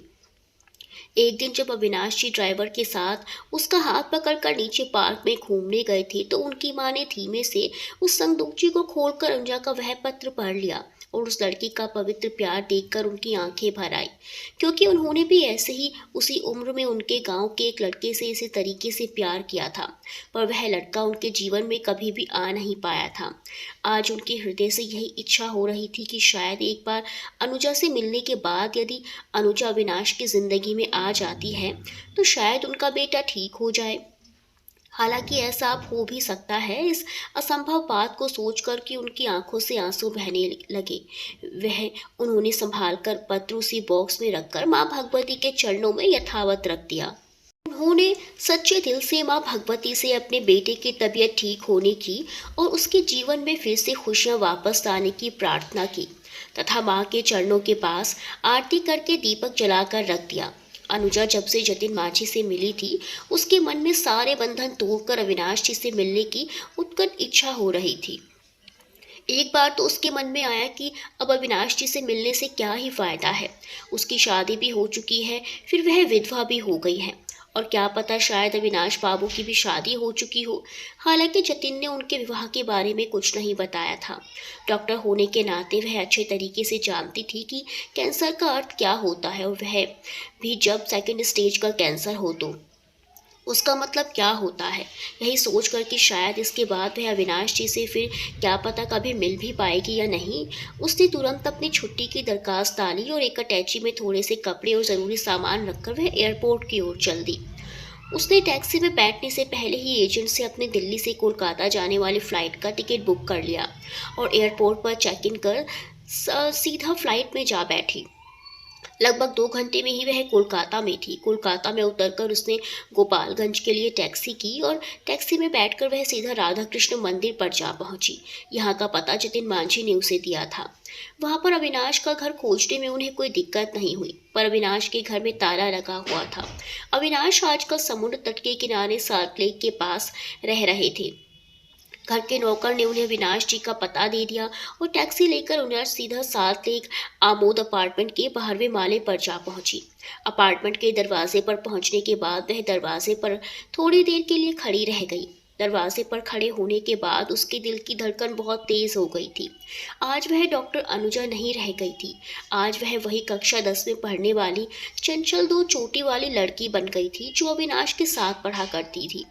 एक दिन जब अविनाश जी ड्राइवर के साथ उसका हाथ पकड़कर नीचे पार्क में घूमने गए थे तो उनकी मां ने धीमे से उस संदूकची को खोलकर अनुजा का वह पत्र पढ़ लिया और उस लड़की का पवित्र प्यार देखकर उनकी आंखें भर आई, क्योंकि उन्होंने भी ऐसे ही उसी उम्र में उनके गांव के एक लड़के से इसी तरीके से प्यार किया था, पर वह लड़का उनके जीवन में कभी भी आ नहीं पाया था। आज उनके हृदय से यही इच्छा हो रही थी कि शायद एक बार अनुजा से मिलने के बाद यदि अनुजा अविनाश की जिंदगी में आ जाती है तो शायद उनका बेटा ठीक हो जाए। हालांकि ऐसा अब हो भी सकता है। इस असंभव बात को सोचकर कि उनकी आंखों से आंसू बहने लगे, वह उन्होंने संभाल कर पत्र उसी बॉक्स में रखकर माँ भगवती के चरणों में यथावत रख दिया। उन्होंने सच्चे दिल से माँ भगवती से अपने बेटे की तबीयत ठीक होने की और उसके जीवन में फिर से खुशियाँ वापस लाने की प्रार्थना की तथा माँ के चरणों के पास आरती करके दीपक जलाकर रख दिया। अनुजा जब से जतिन मांझी से मिली थी उसके मन में सारे बंधन तोड़कर अविनाश जी से मिलने की उत्कट इच्छा हो रही थी। एक बार तो उसके मन में आया कि अब अविनाश जी से मिलने से क्या ही फायदा है। उसकी शादी भी हो चुकी है, फिर वह विधवा भी हो गई है और क्या पता शायद अविनाश बाबू की भी शादी हो चुकी हो। हालांकि जतिन ने उनके विवाह के बारे में कुछ नहीं बताया था। डॉक्टर होने के नाते वह अच्छे तरीके से जानती थी कि कैंसर का अर्थ क्या होता है और वह भी जब सेकंड स्टेज का कैंसर हो तो उसका मतलब क्या होता है। यही सोच कर कि शायद इसके बाद वह अविनाश जी से फिर क्या पता कभी मिल भी पाएगी या नहीं, उसने तुरंत अपनी छुट्टी की दरखास्त डाली और एक अटैची में थोड़े से कपड़े और ज़रूरी सामान रखकर वह एयरपोर्ट की ओर चल दी। उसने टैक्सी में बैठने से पहले ही एजेंट से अपने दिल्ली से कोलकाता जाने वाली फ़्लाइट का टिकट बुक कर लिया और एयरपोर्ट पर चेक इन कर सीधा फ्लाइट में जा बैठी। लगभग 2 घंटे में ही वह कोलकाता में थी। कोलकाता में उतरकर उसने गोपालगंज के लिए टैक्सी की और टैक्सी में बैठकर वह सीधा राधा कृष्ण मंदिर पर जा पहुंची। यहाँ का पता जतिन मांझी ने उसे दिया था। वहाँ पर अविनाश का घर खोजने में उन्हें कोई दिक्कत नहीं हुई, पर अविनाश के घर में ताला लगा हुआ था। अविनाश आजकल समुद्र तट के किनारे साल्ट लेक के पास रह रहे थे। घर के नौकर ने उन्हें अविनाश जी का पता दे दिया और टैक्सी लेकर उन्हें सीधा साल्ट लेक आमोद अपार्टमेंट के 12वें माले पर जा पहुंची। अपार्टमेंट के दरवाजे पर पहुंचने के बाद वह दरवाजे पर थोड़ी देर के लिए खड़ी रह गई। दरवाजे पर खड़े होने के बाद उसके दिल की धड़कन बहुत तेज हो गई थी। आज वह डॉक्टर अनुजा नहीं रह गई थी। आज वह वही कक्षा 10 में पढ़ने वाली चंचल 2 चोटी वाली लड़की बन गई थी जो अविनाश के साथ पढ़ा करती थी।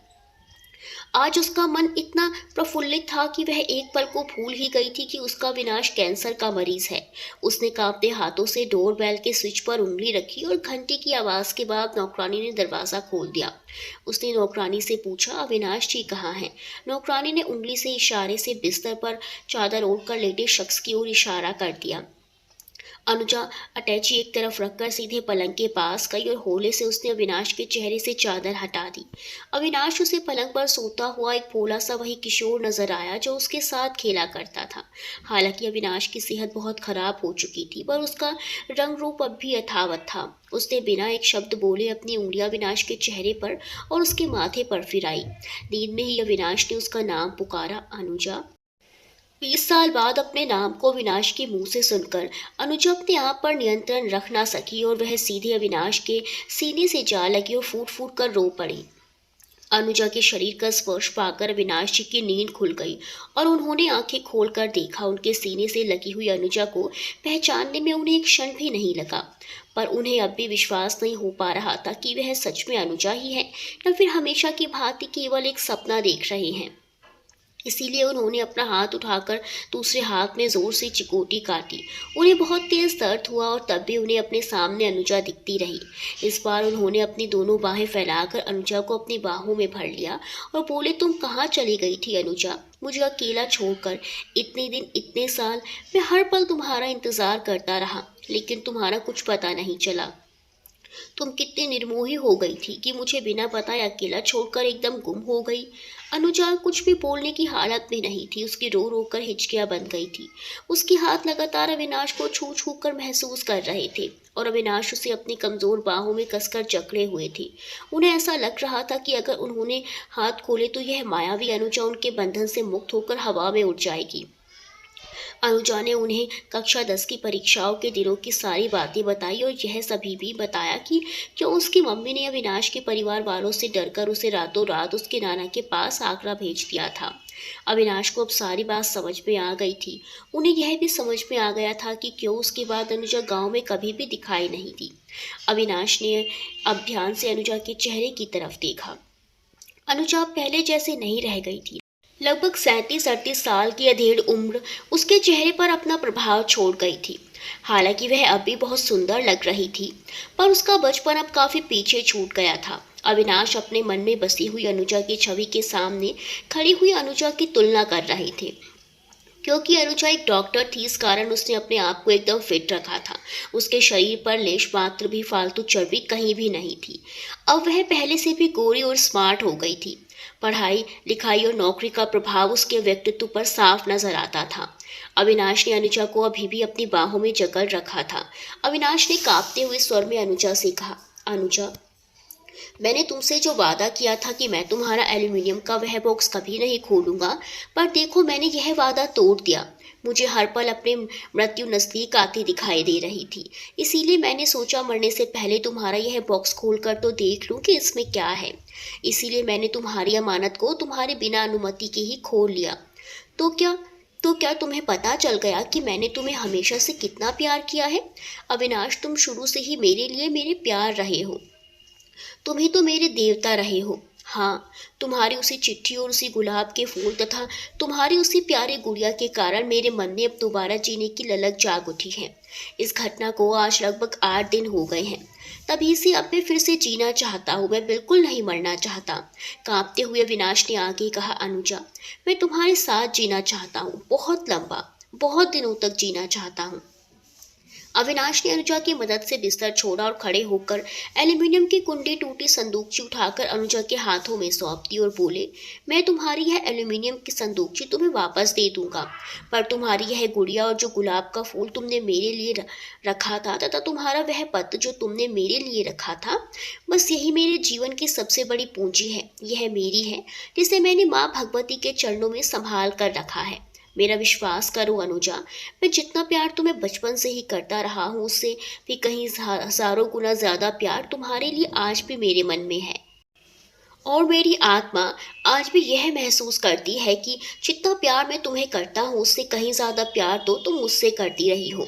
आज उसका मन इतना प्रफुल्लित था कि वह एक पल को भूल ही गई थी कि उसका विनाश कैंसर का मरीज है। उसने कांपते हाथों से डोरबेल के स्विच पर उंगली रखी और घंटी की आवाज के बाद नौकरानी ने दरवाजा खोल दिया। उसने नौकरानी से पूछा, अविनाश जी कहाँ हैं? नौकरानी ने उंगली से इशारे से बिस्तर पर चादर ओढ़कर लेटे शख्स की ओर इशारा कर दिया। अनुजा अटैची एक तरफ रखकर सीधे पलंग के पास गई और होले से उसने अविनाश के चेहरे से चादर हटा दी। अविनाश उसे पलंग पर सोता हुआ एक भोला सा वही किशोर नजर आया जो उसके साथ खेला करता था। हालांकि अविनाश की सेहत बहुत खराब हो चुकी थी पर उसका रंग रूप अब भी यथावत था। उसने बिना एक शब्द बोले अपनी उंगलियां अविनाश के चेहरे पर और उसके माथे पर फिराई। नींद में ही अविनाश ने उसका नाम पुकारा, अनुजा। 20 साल बाद अपने नाम को अविनाश के मुंह से सुनकर अनुजा अपने आप पर नियंत्रण रख ना सकी और वह सीधे अविनाश के सीने से जा लगी और फूट फूट कर रो पड़ी। अनुजा के शरीर का स्पर्श पाकर अविनाश जी की नींद खुल गई और उन्होंने आंखें खोलकर देखा। उनके सीने से लगी हुई अनुजा को पहचानने में उन्हें एक क्षण भी नहीं लगा, पर उन्हें अब भी विश्वास नहीं हो पा रहा था कि वह सच में अनुजा ही है या फिर हमेशा की भांति केवल एक सपना देख रहे हैं। इसीलिए उन्होंने अपना हाथ उठाकर दूसरे हाथ में जोर से चिकोटी काटी। उन्हें बहुत तेज दर्द हुआ और तब भी उन्हें अपने सामने अनुजा दिखती रही। इस बार उन्होंने अपनी दोनों बाहें फैलाकर अनुजा को अपनी बाहों में भर लिया और बोले, तुम कहाँ चली गई थी अनुजा? मुझे अकेला छोड़कर इतने दिन, इतने साल मैं हर पल तुम्हारा इंतजार करता रहा, लेकिन तुम्हारा कुछ पता नहीं चला। तुम कितनी निर्मोही हो गई थी कि मुझे बिना बताए अकेला छोड़कर एकदम गुम हो गई। अनुजा कुछ भी बोलने की हालत में नहीं थी। उसकी रो रो कर हिचकियां बन गई थी। उसके हाथ लगातार अविनाश को छू छू कर महसूस कर रहे थे और अविनाश उसे अपनी कमजोर बाहों में कसकर जकड़े हुए थे। उन्हें ऐसा लग रहा था कि अगर उन्होंने हाथ खोले तो यह मायावी अनुजा उनके बंधन से मुक्त होकर हवा में उड़ जाएगी। अनुजा ने उन्हें कक्षा 10 की परीक्षाओं के दिनों की सारी बातें बताई और यह सभी भी बताया कि क्यों उसकी मम्मी ने अविनाश के परिवार वालों से डरकर उसे रातों रात उसके नाना के पास आगरा भेज दिया था। अविनाश को अब सारी बात समझ में आ गई थी। उन्हें यह भी समझ में आ गया था कि क्यों उसके बाद अनुजा गांव में कभी भी दिखाई नहीं दी। अविनाश ने अब ध्यान से अनुजा के चेहरे की तरफ देखा। अनुजा पहले जैसे नहीं रह गई थी। लगभग 37-38 साल की अधेड़ उम्र उसके चेहरे पर अपना प्रभाव छोड़ गई थी। हालांकि वह अब भी बहुत सुंदर लग रही थी, पर उसका बचपन अब काफी पीछे छूट गया था। अविनाश अपने मन में बसी हुई अनुजा की छवि के सामने खड़ी हुई अनुजा की तुलना कर रहे थे। क्योंकि अनुजा एक डॉक्टर थी, इस कारण उसने अपने आप को एकदम फिट रखा था। उसके शरीर पर लेश मात्र भी फालतू चर्बी कहीं भी नहीं थी। अब वह पहले से भी गोरी और स्मार्ट हो गई थी। पढ़ाई लिखाई और नौकरी का प्रभाव उसके व्यक्तित्व पर साफ नजर आता था। अविनाश ने अनुजा को अभी भी अपनी बाहों में जकड़ रखा था। अविनाश ने कांपते हुए स्वर में अनुजा से कहा, अनुजा, मैंने तुमसे जो वादा किया था कि मैं तुम्हारा एल्यूमिनियम का वह बॉक्स कभी नहीं खोलूंगा, पर देखो मैंने यह वादा तोड़ दिया। मुझे हर पल अपने मृत्यु नजदीक आती दिखाई दे रही थी। इसीलिए मैंने सोचा मरने से पहले तुम्हारा यह बॉक्स खोलकर तो देख लूं कि इसमें क्या है। इसीलिए मैंने तुम्हारी अमानत को तुम्हारे बिना अनुमति के ही खोल लिया। तो क्या तो क्या तुम्हें पता चल गया कि मैंने तुम्हें हमेशा से कितना प्यार किया है? अविनाश, तुम शुरू से ही मेरे लिए मेरे प्यार रहे हो। तुम ही तो मेरे देवता रहे हो। हाँ, तुम्हारी उसी चिट्ठी और उसी गुलाब के फूल तथा तुम्हारी उसी प्यारी गुड़िया के कारण मेरे मन में अब दोबारा जीने की ललक जाग उठी है। इस घटना को आज लगभग 8 दिन हो गए हैं। तभी से अब मैं फिर से जीना चाहता हूँ, मैं बिल्कुल नहीं मरना चाहता। कांपते हुए अविनाश ने आगे कहा, अनुजा, मैं तुम्हारे साथ जीना चाहता हूँ, बहुत लंबा, बहुत दिनों तक जीना चाहता हूँ। अविनाश ने अनुजा की मदद से बिस्तर छोड़ा और खड़े होकर एल्यूमिनियम की कुंडी टूटी संदूकची उठाकर अनुजा के हाथों में सौंप दी और बोले, मैं तुम्हारी यह एल्यूमिनियम की संदूकची तुम्हें वापस दे दूंगा, पर तुम्हारी यह गुड़िया और जो गुलाब का फूल तुमने मेरे लिए रखा था तथा तुम्हारा वह पत्र जो तुमने मेरे लिए रखा था, बस यही मेरे जीवन की सबसे बड़ी पूंजी है। यह मेरी है, जिसे मैंने माँ भगवती के चरणों में संभाल कर रखा है। मेरा विश्वास करो अनुजा, मैं जितना प्यार तुम्हें बचपन से ही करता रहा हूँ उससे भी कहीं हजारों गुना ज्यादा प्यार तुम्हारे लिए आज भी मेरे मन में है। और मेरी आत्मा आज भी यह महसूस करती है कि जितना प्यार मैं तुम्हें करता हूँ उससे कहीं ज्यादा प्यार तो तुम मुझसे करती रही हो।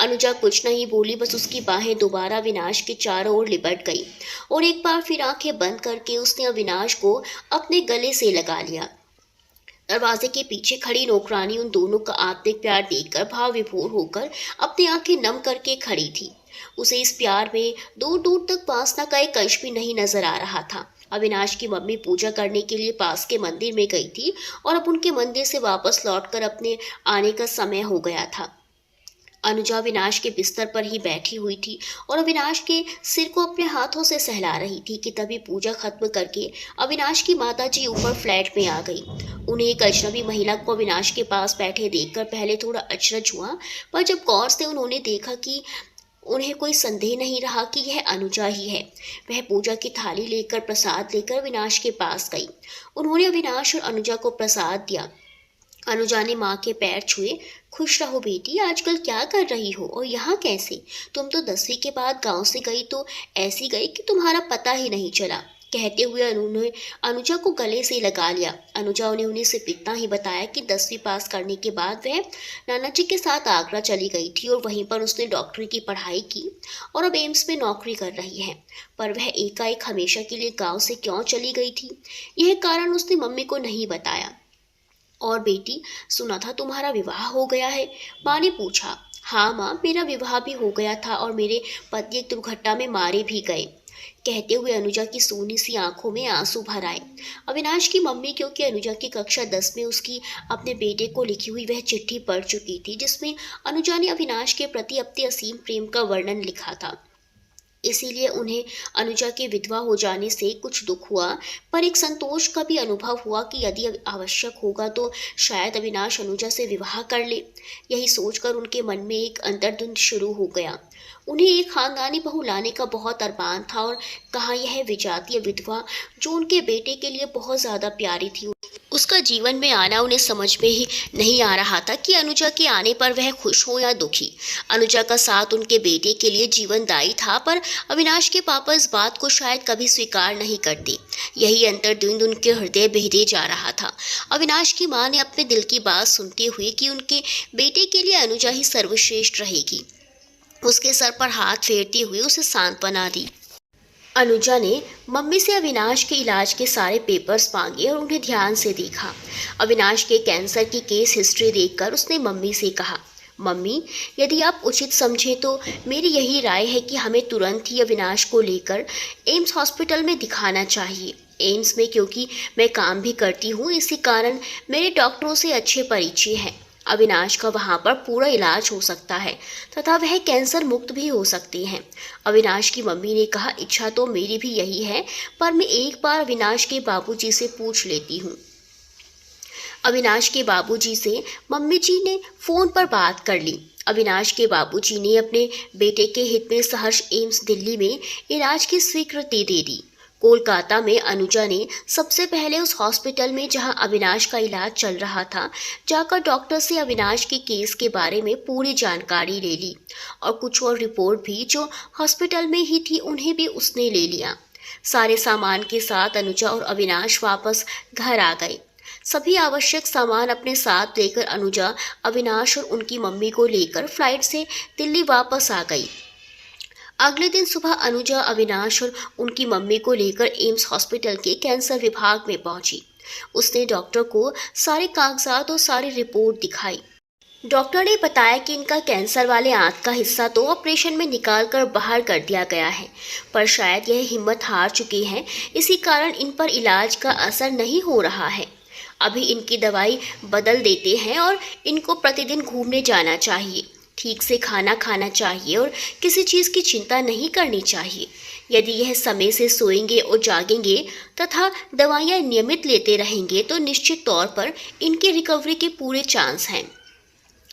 अनुजा कुछ नहीं बोली, बस उसकी बाहें दोबारा अविनाश के चारों ओर लिपट गई और एक बार फिर आंखें बंद करके उसने अविनाश को अपने गले से लगा लिया। दरवाजे के पीछे खड़ी नौकरानी उन दोनों का आत्मिक प्यार देखकर भाव विभोर होकर अपनी आंखें नम करके खड़ी थी। उसे इस प्यार में दूर दूर तक वासना का एक अंश भी नहीं नजर आ रहा था। अविनाश की मम्मी पूजा करने के लिए पास के मंदिर में गई थी और अब उनके मंदिर से वापस लौटकर अपने आने का समय हो गया था। अनुजा अविनाश के बिस्तर पर ही बैठी हुई थी और अविनाश के सिर को अपने हाथों से सहला रही थी कि तभी पूजा खत्म करके अविनाश की माताजी ऊपर फ्लैट में आ गई। उन्हें एक अजनबी महिला को अविनाश के पास बैठे देखकर पहले थोड़ा अचरज हुआ, पर जब गौर से उन्होंने देखा कि उन्हें कोई संदेह नहीं रहा कि यह अनुजा ही है। वह पूजा की थाली लेकर प्रसाद लेकर अविनाश के पास गई। उन्होंने अविनाश और अनुजा को प्रसाद दिया। अनुजा ने माँ के पैर छुए। खुश रहो बेटी, आजकल क्या कर रही हो और यहाँ कैसे? तुम तो 10वीं के बाद गांव से गई तो ऐसी गई कि तुम्हारा पता ही नहीं चला। कहते हुए उन्होंने अनुजा को गले से लगा लिया। अनुजा ने उन्हें सिर्फ इतना ही बताया कि 10वीं पास करने के बाद वह नाना जी के साथ आगरा चली गई थी और वहीं पर उसने डॉक्टरी की पढ़ाई की और अब एम्स में नौकरी कर रही है। पर वह एकाएक हमेशा के लिए गाँव से क्यों चली गई थी, यह कारण उसने मम्मी को नहीं बताया। और बेटी, सुना था तुम्हारा विवाह हो गया है? माँ ने पूछा। हाँ माँ, मेरा विवाह भी हो गया था और मेरे पति एक दुर्घटना में मारे भी गए। कहते हुए अनुजा की सोनी सी आंखों में आंसू भर आए। अविनाश की मम्मी, क्योंकि अनुजा की कक्षा 10 में उसकी अपने बेटे को लिखी हुई वह चिट्ठी पढ़ चुकी थी जिसमें अनुजा ने अविनाश के प्रति अपने असीम प्रेम का वर्णन लिखा था, इसीलिए उन्हें अनुजा के विधवा हो जाने से कुछ दुख हुआ, पर एक संतोष का भी अनुभव हुआ कि यदि आवश्यक होगा तो शायद अविनाश अनुजा से विवाह कर ले। यही सोचकर उनके मन में एक अंतर्द्वंद शुरू हो गया। उन्हें एक खानदानी बहू लाने का बहुत अरमान था और कहाँ यह विजातीय विधवा जो उनके बेटे के लिए बहुत ज़्यादा प्यारी थी, उसका जीवन में आना उन्हें समझ में ही नहीं आ रहा था कि अनुजा के आने पर वह खुश हो या दुखी। अनुजा का साथ उनके बेटे के लिए जीवनदायी था, पर अविनाश के पापा इस बात को शायद कभी स्वीकार नहीं करते। यही अंतर्द्वंद उनके हृदय बहरे जा रहा था। अविनाश की माँ ने अपने दिल की बात सुनते हुए कि उनके बेटे के लिए अनुजा ही सर्वश्रेष्ठ रहेगी, उसके सर पर हाथ फेरते हुए उसे सांत्वना दी। अनुजा ने मम्मी से अविनाश के इलाज के सारे पेपर्स मांगे और उन्हें ध्यान से देखा। अविनाश के कैंसर की केस हिस्ट्री देखकर उसने मम्मी से कहा, मम्मी, यदि आप उचित समझें तो मेरी यही राय है कि हमें तुरंत ही अविनाश को लेकर एम्स हॉस्पिटल में दिखाना चाहिए। एम्स में क्योंकि मैं काम भी करती हूँ, इसी कारण मेरे डॉक्टरों से अच्छे परिचय हैं। अविनाश का वहाँ पर पूरा इलाज हो सकता है तथा वह कैंसर मुक्त भी हो सकते हैं। अविनाश की मम्मी ने कहा, इच्छा तो मेरी भी यही है, पर मैं एक बार अविनाश के बाबूजी से पूछ लेती हूँ। अविनाश के बाबूजी से मम्मी जी ने फ़ोन पर बात कर ली। अविनाश के बाबूजी ने अपने बेटे के हित में सहर्ष एम्स दिल्ली में इलाज की स्वीकृति दे दी। कोलकाता में अनुजा ने सबसे पहले उस हॉस्पिटल में जहां अविनाश का इलाज चल रहा था जाकर डॉक्टर से अविनाश के केस के बारे में पूरी जानकारी ले ली और कुछ और रिपोर्ट भी जो हॉस्पिटल में ही थी उन्हें भी उसने ले लिया। सारे सामान के साथ अनुजा और अविनाश वापस घर आ गए। सभी आवश्यक सामान अपने साथ लेकर अनुजा अविनाश और उनकी मम्मी को लेकर फ्लाइट से दिल्ली वापस आ गई। अगले दिन सुबह अनुजा अविनाश और उनकी मम्मी को लेकर एम्स हॉस्पिटल के कैंसर विभाग में पहुंची। उसने डॉक्टर को सारे कागजात और सारी रिपोर्ट दिखाई। डॉक्टर ने बताया कि इनका कैंसर वाले आंत का हिस्सा तो ऑपरेशन में निकाल कर बाहर कर दिया गया है, पर शायद यह हिम्मत हार चुके हैं, इसी कारण इन पर इलाज का असर नहीं हो रहा है। अभी इनकी दवाई बदल देते हैं और इनको प्रतिदिन घूमने जाना चाहिए, ठीक से खाना खाना चाहिए और किसी चीज़ की चिंता नहीं करनी चाहिए। यदि यह समय से सोएंगे और जागेंगे तथा दवाइयाँ नियमित लेते रहेंगे तो निश्चित तौर पर इनकी रिकवरी के पूरे चांस हैं।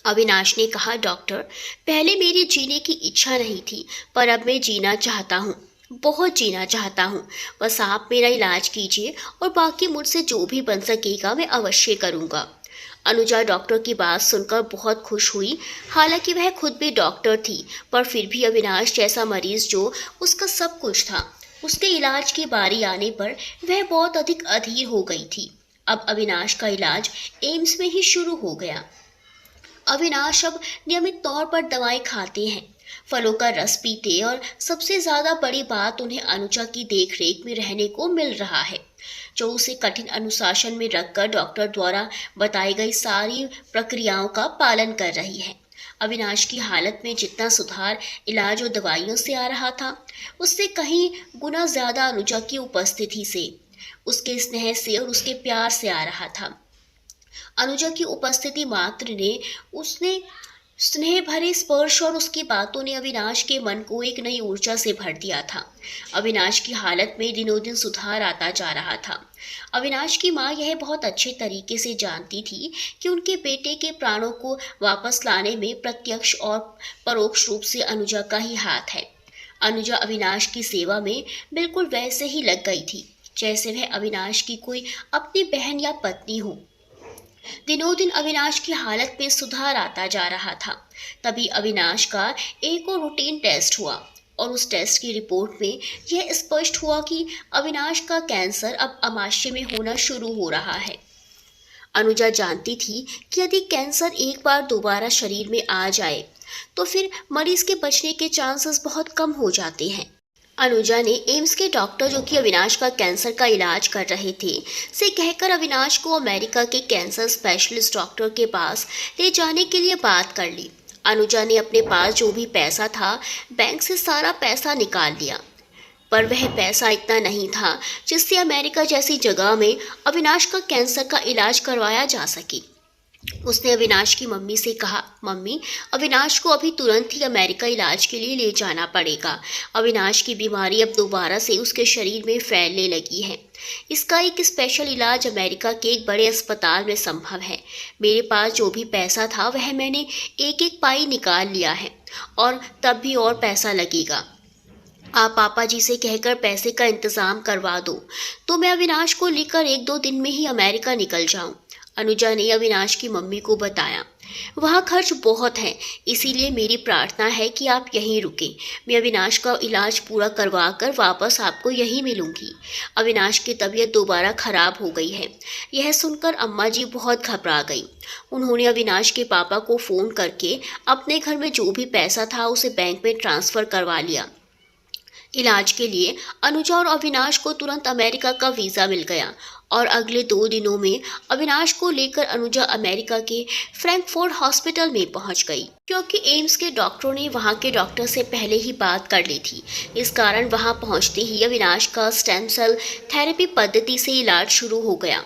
अविनाश ने कहा, डॉक्टर, पहले मेरी जीने की इच्छा नहीं थी, पर अब मैं जीना चाहता हूँ, बहुत जीना चाहता हूँ। बस आप मेरा इलाज कीजिए और बाकी मुझसे जो भी बन सकेगा मैं अवश्य करूँगा। अनुजा डॉक्टर की बात सुनकर बहुत खुश हुई। हालांकि वह खुद भी डॉक्टर थी, पर फिर भी अविनाश जैसा मरीज जो उसका सब कुछ था, उसके इलाज की बारी आने पर वह बहुत अधिक अधीर हो गई थी। अब अविनाश का इलाज एम्स में ही शुरू हो गया। अविनाश अब नियमित तौर पर दवाएं खाते हैं, फलों का रस पीते और सबसे ज्यादा बड़ी बात उन्हें अनुजा की देखरेख में रहने को मिल रहा है, जो उसे कठिन अनुशासन में रखकर डॉक्टर द्वारा बताई गई सारी प्रक्रियाओं का पालन कर रही है। अविनाश की हालत में जितना सुधार इलाज और दवाइयों से आ रहा था, उससे कहीं गुना ज्यादा अनुजा की उपस्थिति से, उसके स्नेह से और उसके प्यार से आ रहा था। अनुजा की उपस्थिति मात्र ने उसने स्नेह भरे स्पर्श और उसकी बातों ने अविनाश के मन को एक नई ऊर्जा से भर दिया था। अविनाश की हालत में दिनों दिन सुधार आता जा रहा था। अविनाश की माँ यह बहुत अच्छे तरीके से जानती थी कि उनके बेटे के प्राणों को वापस लाने में प्रत्यक्ष और परोक्ष रूप से अनुजा का ही हाथ है। अनुजा अविनाश की सेवा में बिल्कुल वैसे ही लग गई थी जैसे वह अविनाश की कोई अपनी बहन या पत्नी हो। दिनों दिन अविनाश की हालत में सुधार आता जा रहा था। तभी अविनाश का एक और रूटीन टेस्ट हुआ और उस टेस्ट की रिपोर्ट में यह स्पष्ट हुआ कि अविनाश का कैंसर अब आमाशय में होना शुरू हो रहा है। अनुजा जानती थी कि यदि कैंसर एक बार दोबारा शरीर में आ जाए तो फिर मरीज के बचने के चांसेस बहुत कम हो जाते हैं। अनुजा ने एम्स के डॉक्टर, जो कि अविनाश का कैंसर का इलाज कर रहे थे, से कहकर अविनाश को अमेरिका के कैंसर स्पेशलिस्ट डॉक्टर के पास ले जाने के लिए बात कर ली। अनुजा ने अपने पास जो भी पैसा था बैंक से सारा पैसा निकाल लिया, पर वह पैसा इतना नहीं था जिससे अमेरिका जैसी जगह में अविनाश का कैंसर का इलाज करवाया जा सके। उसने अविनाश की मम्मी से कहा, मम्मी, अविनाश को अभी तुरंत ही अमेरिका इलाज के लिए ले जाना पड़ेगा। अविनाश की बीमारी अब दोबारा से उसके शरीर में फैलने लगी है। इसका एक स्पेशल इलाज अमेरिका के एक बड़े अस्पताल में संभव है। मेरे पास जो भी पैसा था वह मैंने एक एक पाई निकाल लिया है और तब भी और पैसा लगेगा। आप पापा जी से कहकर पैसे का इंतज़ाम करवा दो तो मैं अविनाश को लेकर 1-2 दिन में ही अमेरिका निकल जाऊं। अनुजा ने अविनाश की मम्मी को बताया, वहाँ खर्च बहुत है, इसीलिए मेरी प्रार्थना है कि आप यहीं रुकें। मैं अविनाश का इलाज पूरा करवा कर वापस आपको यहीं मिलूंगी। अविनाश की तबीयत दोबारा खराब हो गई है। यह सुनकर अम्मा जी बहुत घबरा गई। उन्होंने अविनाश के पापा को फ़ोन करके अपने घर में जो भी पैसा था उसे बैंक में ट्रांसफ़र करवा लिया। इलाज के लिए अनुजा और अविनाश को तुरंत अमेरिका का वीज़ा मिल गया और अगले 2 दिनों में अविनाश को लेकर अनुजा अमेरिका के फ्रैंकफर्ट हॉस्पिटल में पहुंच गई, क्योंकि एम्स के डॉक्टरों ने वहां के डॉक्टर से पहले ही बात कर ली थी। इस कारण वहां पहुंचते ही अविनाश का स्टेम सेल थेरेपी पद्धति से इलाज शुरू हो गया।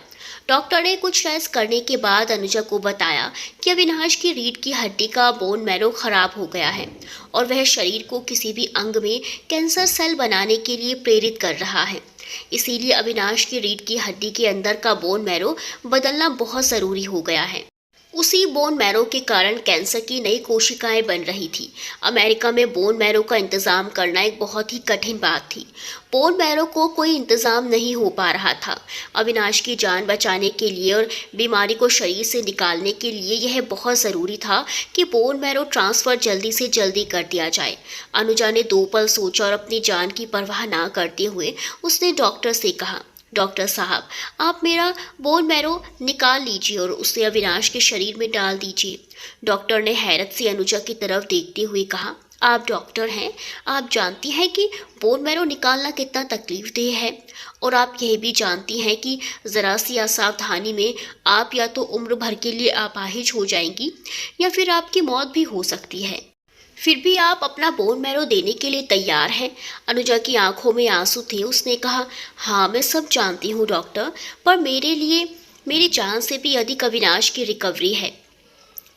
डॉक्टर ने कुछ टेस्ट करने के बाद अनुजा को बताया कि अविनाश की रीढ़ की हड्डी का बोन मैरो खराब हो गया है और वह शरीर को किसी भी अंग में कैंसर सेल बनाने के लिए प्रेरित कर रहा है। इसीलिए अविनाश की रीढ़ की हड्डी के अंदर का बोन मैरो बदलना बहुत ज़रूरी हो गया है। उसी बोन मैरो के कारण कैंसर की नई कोशिकाएं बन रही थी। अमेरिका में बोन मैरो का इंतज़ाम करना एक बहुत ही कठिन बात थी। बोन मैरो को कोई इंतज़ाम नहीं हो पा रहा था। अविनाश की जान बचाने के लिए और बीमारी को शरीर से निकालने के लिए यह बहुत ज़रूरी था कि बोन मैरो ट्रांसफ़र जल्दी से जल्दी कर दिया जाए। अनुजा ने 2 पल सोचा और अपनी जान की परवाह ना करते हुए उसने डॉक्टर से कहा, डॉक्टर साहब, आप मेरा बोन मैरो निकाल लीजिए और उसे अविनाश के शरीर में डाल दीजिए। डॉक्टर ने हैरत से अनुजा की तरफ देखते हुए कहा, आप डॉक्टर हैं, आप जानती हैं कि बोन मैरो निकालना कितना तकलीफदेह है और आप यह भी जानती हैं कि ज़रा सी असावधानी में आप या तो उम्र भर के लिए अपाहिज हो जाएंगी या फिर आपकी मौत भी हो सकती है। फिर भी आप अपना बोन मैरो देने के लिए तैयार हैं? अनुजा की आंखों में आंसू थे। उसने कहा, हाँ, मैं सब जानती हूँ डॉक्टर, पर मेरे लिए मेरी जान से भी अधिक अविनाश की रिकवरी है।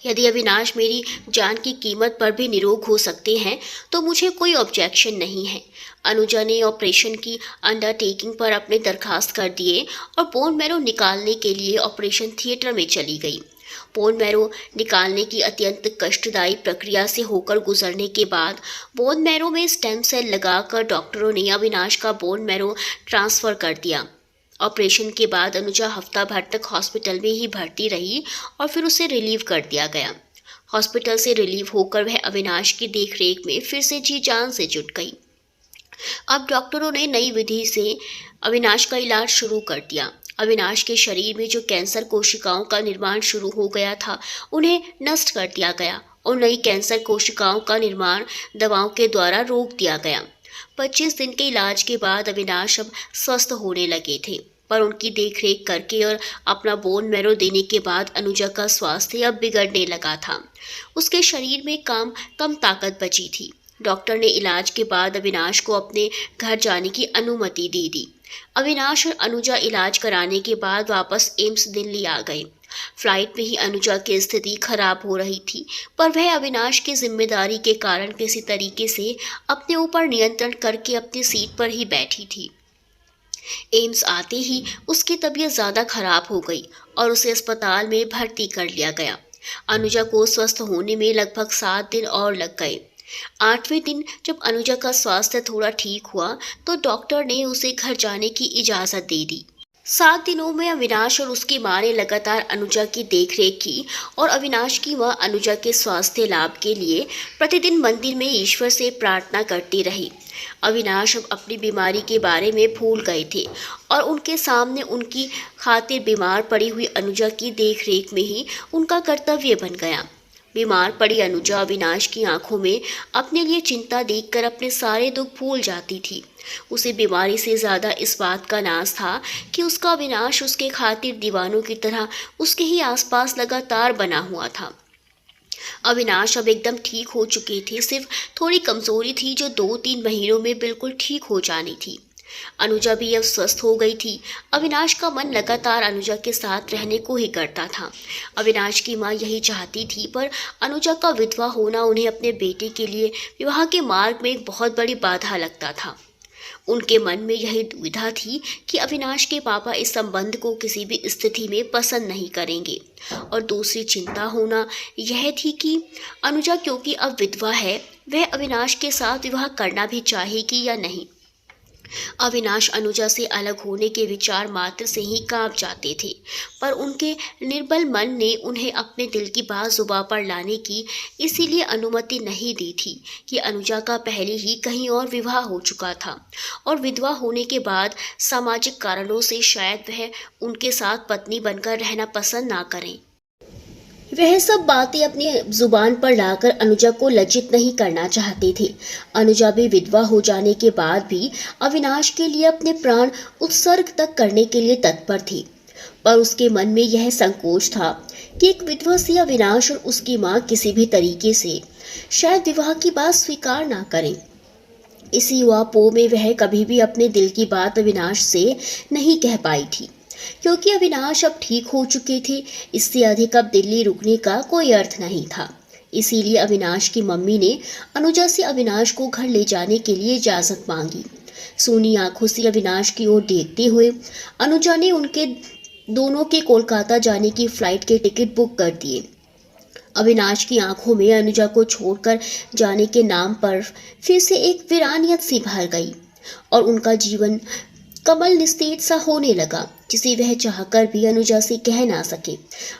यदि अविनाश मेरी जान की कीमत पर भी निरोग हो सकते हैं तो मुझे कोई ऑब्जेक्शन नहीं है। अनुजा ने ऑपरेशन की अंडरटेकिंग पर अपने दरखास्त कर दिए और बोन मैरो निकालने के लिए ऑपरेशन थिएटर में चली गई। बोन मैरो निकालने की अत्यंत कष्टदायी प्रक्रिया से होकर गुजरने के बाद बोन मैरो में स्टेम सेल लगाकर डॉक्टरों ने अविनाश का बोन मैरो ट्रांसफ़र कर दिया। ऑपरेशन के बाद अनुजा हफ्ता भर तक हॉस्पिटल में ही भर्ती रही और फिर उसे रिलीव कर दिया गया। हॉस्पिटल से रिलीव होकर वह अविनाश की देखरेख में फिर से जी जान से जुट गई। अब डॉक्टरों ने नई विधि से अविनाश का इलाज शुरू कर दिया। अविनाश के शरीर में जो कैंसर कोशिकाओं का निर्माण शुरू हो गया था, उन्हें नष्ट कर दिया गया और नई कैंसर कोशिकाओं का निर्माण दवाओं के द्वारा रोक दिया गया। 25 दिन के इलाज के बाद अविनाश अब स्वस्थ होने लगे थे, पर उनकी देखरेख करके और अपना बोन मैरो देने के बाद अनुजा का स्वास्थ्य अब बिगड़ने लगा था। उसके शरीर में कम ताकत बची थी। डॉक्टर ने इलाज के बाद अविनाश को अपने घर जाने की अनुमति दे दी। अविनाश और अनुजा इलाज कराने के बाद वापस एम्स दिल्ली आ गए। फ्लाइट में ही अनुजा की स्थिति खराब हो रही थी, पर वह अविनाश की जिम्मेदारी के कारण किसी तरीके से अपने ऊपर नियंत्रण करके अपनी सीट पर ही बैठी थी। एम्स आते ही उसकी तबीयत ज़्यादा खराब हो गई और उसे अस्पताल में भर्ती कर लिया गया। अनुजा को स्वस्थ होने में लगभग 7 दिन और लग गए। 8वें दिन जब अनुजा का स्वास्थ्य थोड़ा ठीक हुआ तो डॉक्टर ने उसे घर जाने की इजाज़त दे दी। 7 दिनों में अविनाश और उसकी मां ने लगातार अनुजा की देखरेख की और अविनाश की मां अनुजा के स्वास्थ्य लाभ के लिए प्रतिदिन मंदिर में ईश्वर से प्रार्थना करती रही। अविनाश अब अपनी बीमारी के बारे में भूल गए थे और उनके सामने उनकी खातिर बीमार पड़ी हुई अनुजा की देखरेख में ही उनका कर्तव्य बन गया। बीमार पड़ी अनुजा अविनाश की आंखों में अपने लिए चिंता देखकर अपने सारे दुख भूल जाती थी। उसे बीमारी से ज़्यादा इस बात का नाज था कि उसका अविनाश उसके खातिर दीवानों की तरह उसके ही आसपास लगातार बना हुआ था। अविनाश अब एकदम ठीक हो चुके थे, सिर्फ थोड़ी कमजोरी थी जो 2-3 महीनों में बिल्कुल ठीक हो जानी थी। अनुजा भी अब स्वस्थ हो गई थी। अविनाश का मन लगातार अनुजा के साथ रहने को ही करता था। अविनाश की मां यही चाहती थी, पर अनुजा का विधवा होना उन्हें अपने बेटे के लिए विवाह के मार्ग में एक बहुत बड़ी बाधा लगता था। उनके मन में यही दुविधा थी कि अविनाश के पापा इस संबंध को किसी भी स्थिति में पसंद नहीं करेंगे, और दूसरी चिंता होना यह थी कि अनुजा क्योंकि अब विधवा है, वह अविनाश के साथ विवाह करना भी चाहेगी या नहीं। अविनाश अनुजा से अलग होने के विचार मात्र से ही कांप जाते थे, पर उनके निर्बल मन ने उन्हें अपने दिल की बात जुबां पर लाने की इसीलिए अनुमति नहीं दी थी कि अनुजा का पहले ही कहीं और विवाह हो चुका था और विधवा होने के बाद सामाजिक कारणों से शायद वह उनके साथ पत्नी बनकर रहना पसंद ना करें। वह सब बातें अपनी जुबान पर लाकर अनुजा को लज्जित नहीं करना चाहते थे। अनुजा भी विधवा हो जाने के बाद भी अविनाश के लिए अपने प्राण उत्सर्ग तक करने के लिए तत्पर थी, पर उसके मन में यह संकोच था कि एक विधवा से अविनाश और उसकी मां किसी भी तरीके से शायद विवाह की बात स्वीकार ना करें। इसी युवापो में वह कभी भी अपने दिल की बात अविनाश से नहीं कह पाई थी, क्योंकि अविनाश अब ठीक हो चुके थे। इससे अधिक अब दिल्ली रुकने का कोई अर्थ नहीं था। इसीलिए अविनाश की मम्मी ने अनुजा से अविनाश को घर ले जाने के लिए इजाज़त मांगी। सूनी आंखों से अविनाश की ओर देखते हुए अनुजा ने उनके दोनों के कोलकाता जाने की फ्लाइट के टिकट बुक कर दिए। अविनाश की आंखों में अनुजा को छोड़कर जाने के नाम पर फिर से एक वीरानियत सी भर गई और उनका जीवन कमल निस्तेज सा होने लगा, जिसे वह चाहकर भी अनुजा से कह ना सके।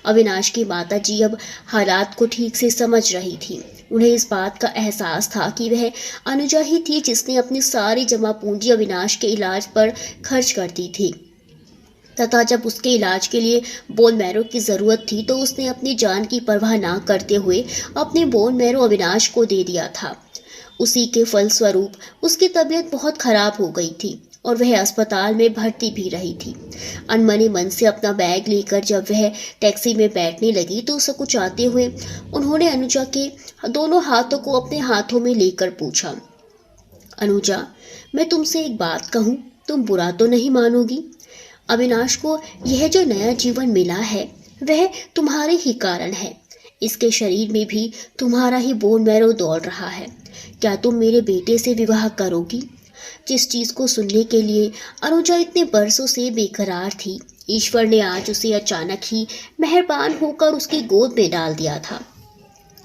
अविनाश की माता जी अब हालात को ठीक से समझ रही थी। उन्हें इस बात का एहसास था कि वह अनुजा ही थी जिसने अपनी सारी जमा पूंजी अविनाश के इलाज पर खर्च कर दी थी, तथा जब उसके इलाज के लिए बोन मैरो की ज़रूरत थी तो उसने अपनी जान की परवाह ना करते हुए अपने बोन मैरो अविनाश को दे दिया था। उसी के फलस्वरूप उसकी तबीयत बहुत खराब हो गई थी और वह अस्पताल में भर्ती भी रही थी। अनमने मन से अपना बैग लेकर जब वह टैक्सी में बैठने लगी तो सकुचाते हुए उन्होंने अनुजा के दोनों हाथों को अपने हाथों में लेकर पूछा, अनुजा, मैं तुमसे एक बात कहूँ, तुम बुरा तो नहीं मानोगी? अविनाश को यह जो नया जीवन मिला है वह तुम्हारे ही कारण है। इसके शरीर में भी तुम्हारा ही बोन मैरो दौड़ रहा है। क्या तुम मेरे बेटे से विवाह करोगी? जिस चीज़ को सुनने के लिए अनुजा इतने बरसों से बेकरार थी, ईश्वर ने आज उसे अचानक ही मेहरबान होकर उसकी गोद में डाल दिया था।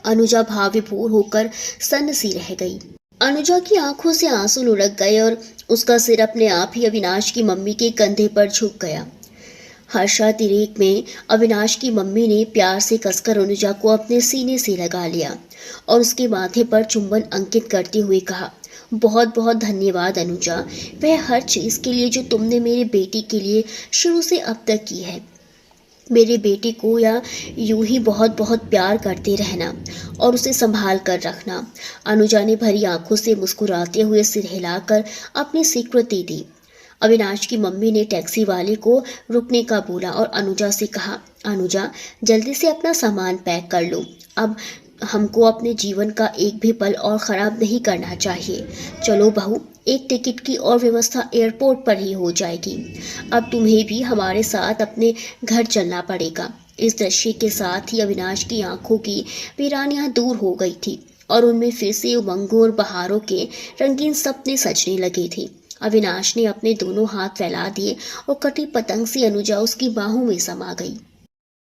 अनुजा भाव विभोर होकर सन्न सी रह गई। अनुजा की आंखों से आंसू लुढ़क गए और उसका सिर अपने आप ही अविनाश की मम्मी के कंधे पर झुक गया। हर्षातिरेक में अविनाश की मम्मी ने प्यार से कसकर अनुजा को अपने सीने से लगा लिया और उसके माथे पर चुंबन अंकित करते हुए कहा, बहुत बहुत धन्यवाद अनुजा, वह हर चीज़ के लिए जो तुमने मेरे बेटी के लिए शुरू से अब तक की है। मेरे बेटे को या यूं ही बहुत बहुत प्यार करते रहना और उसे संभाल कर रखना। अनुजा ने भरी आंखों से मुस्कुराते हुए सिर हिलाकर अपनी स्वीकृति दी। अविनाश की मम्मी ने टैक्सी वाले को रुकने का बोला और अनुजा से कहा, अनुजा जल्दी से अपना सामान पैक कर लो, अब हमको अपने जीवन का एक भी पल और ख़राब नहीं करना चाहिए। चलो बहू, एक टिकट की और व्यवस्था एयरपोर्ट पर ही हो जाएगी। अब तुम्हें भी हमारे साथ अपने घर चलना पड़ेगा। इस दृश्य के साथ ही अविनाश की आंखों की वीरानियां दूर हो गई थी और उनमें फिर से उमंगों और बहारों के रंगीन सपने सजने लगे थे। अविनाश ने अपने दोनों हाथ फैला दिए और कटी पतंग सी अनुजा उसकी बाहों में समा गई।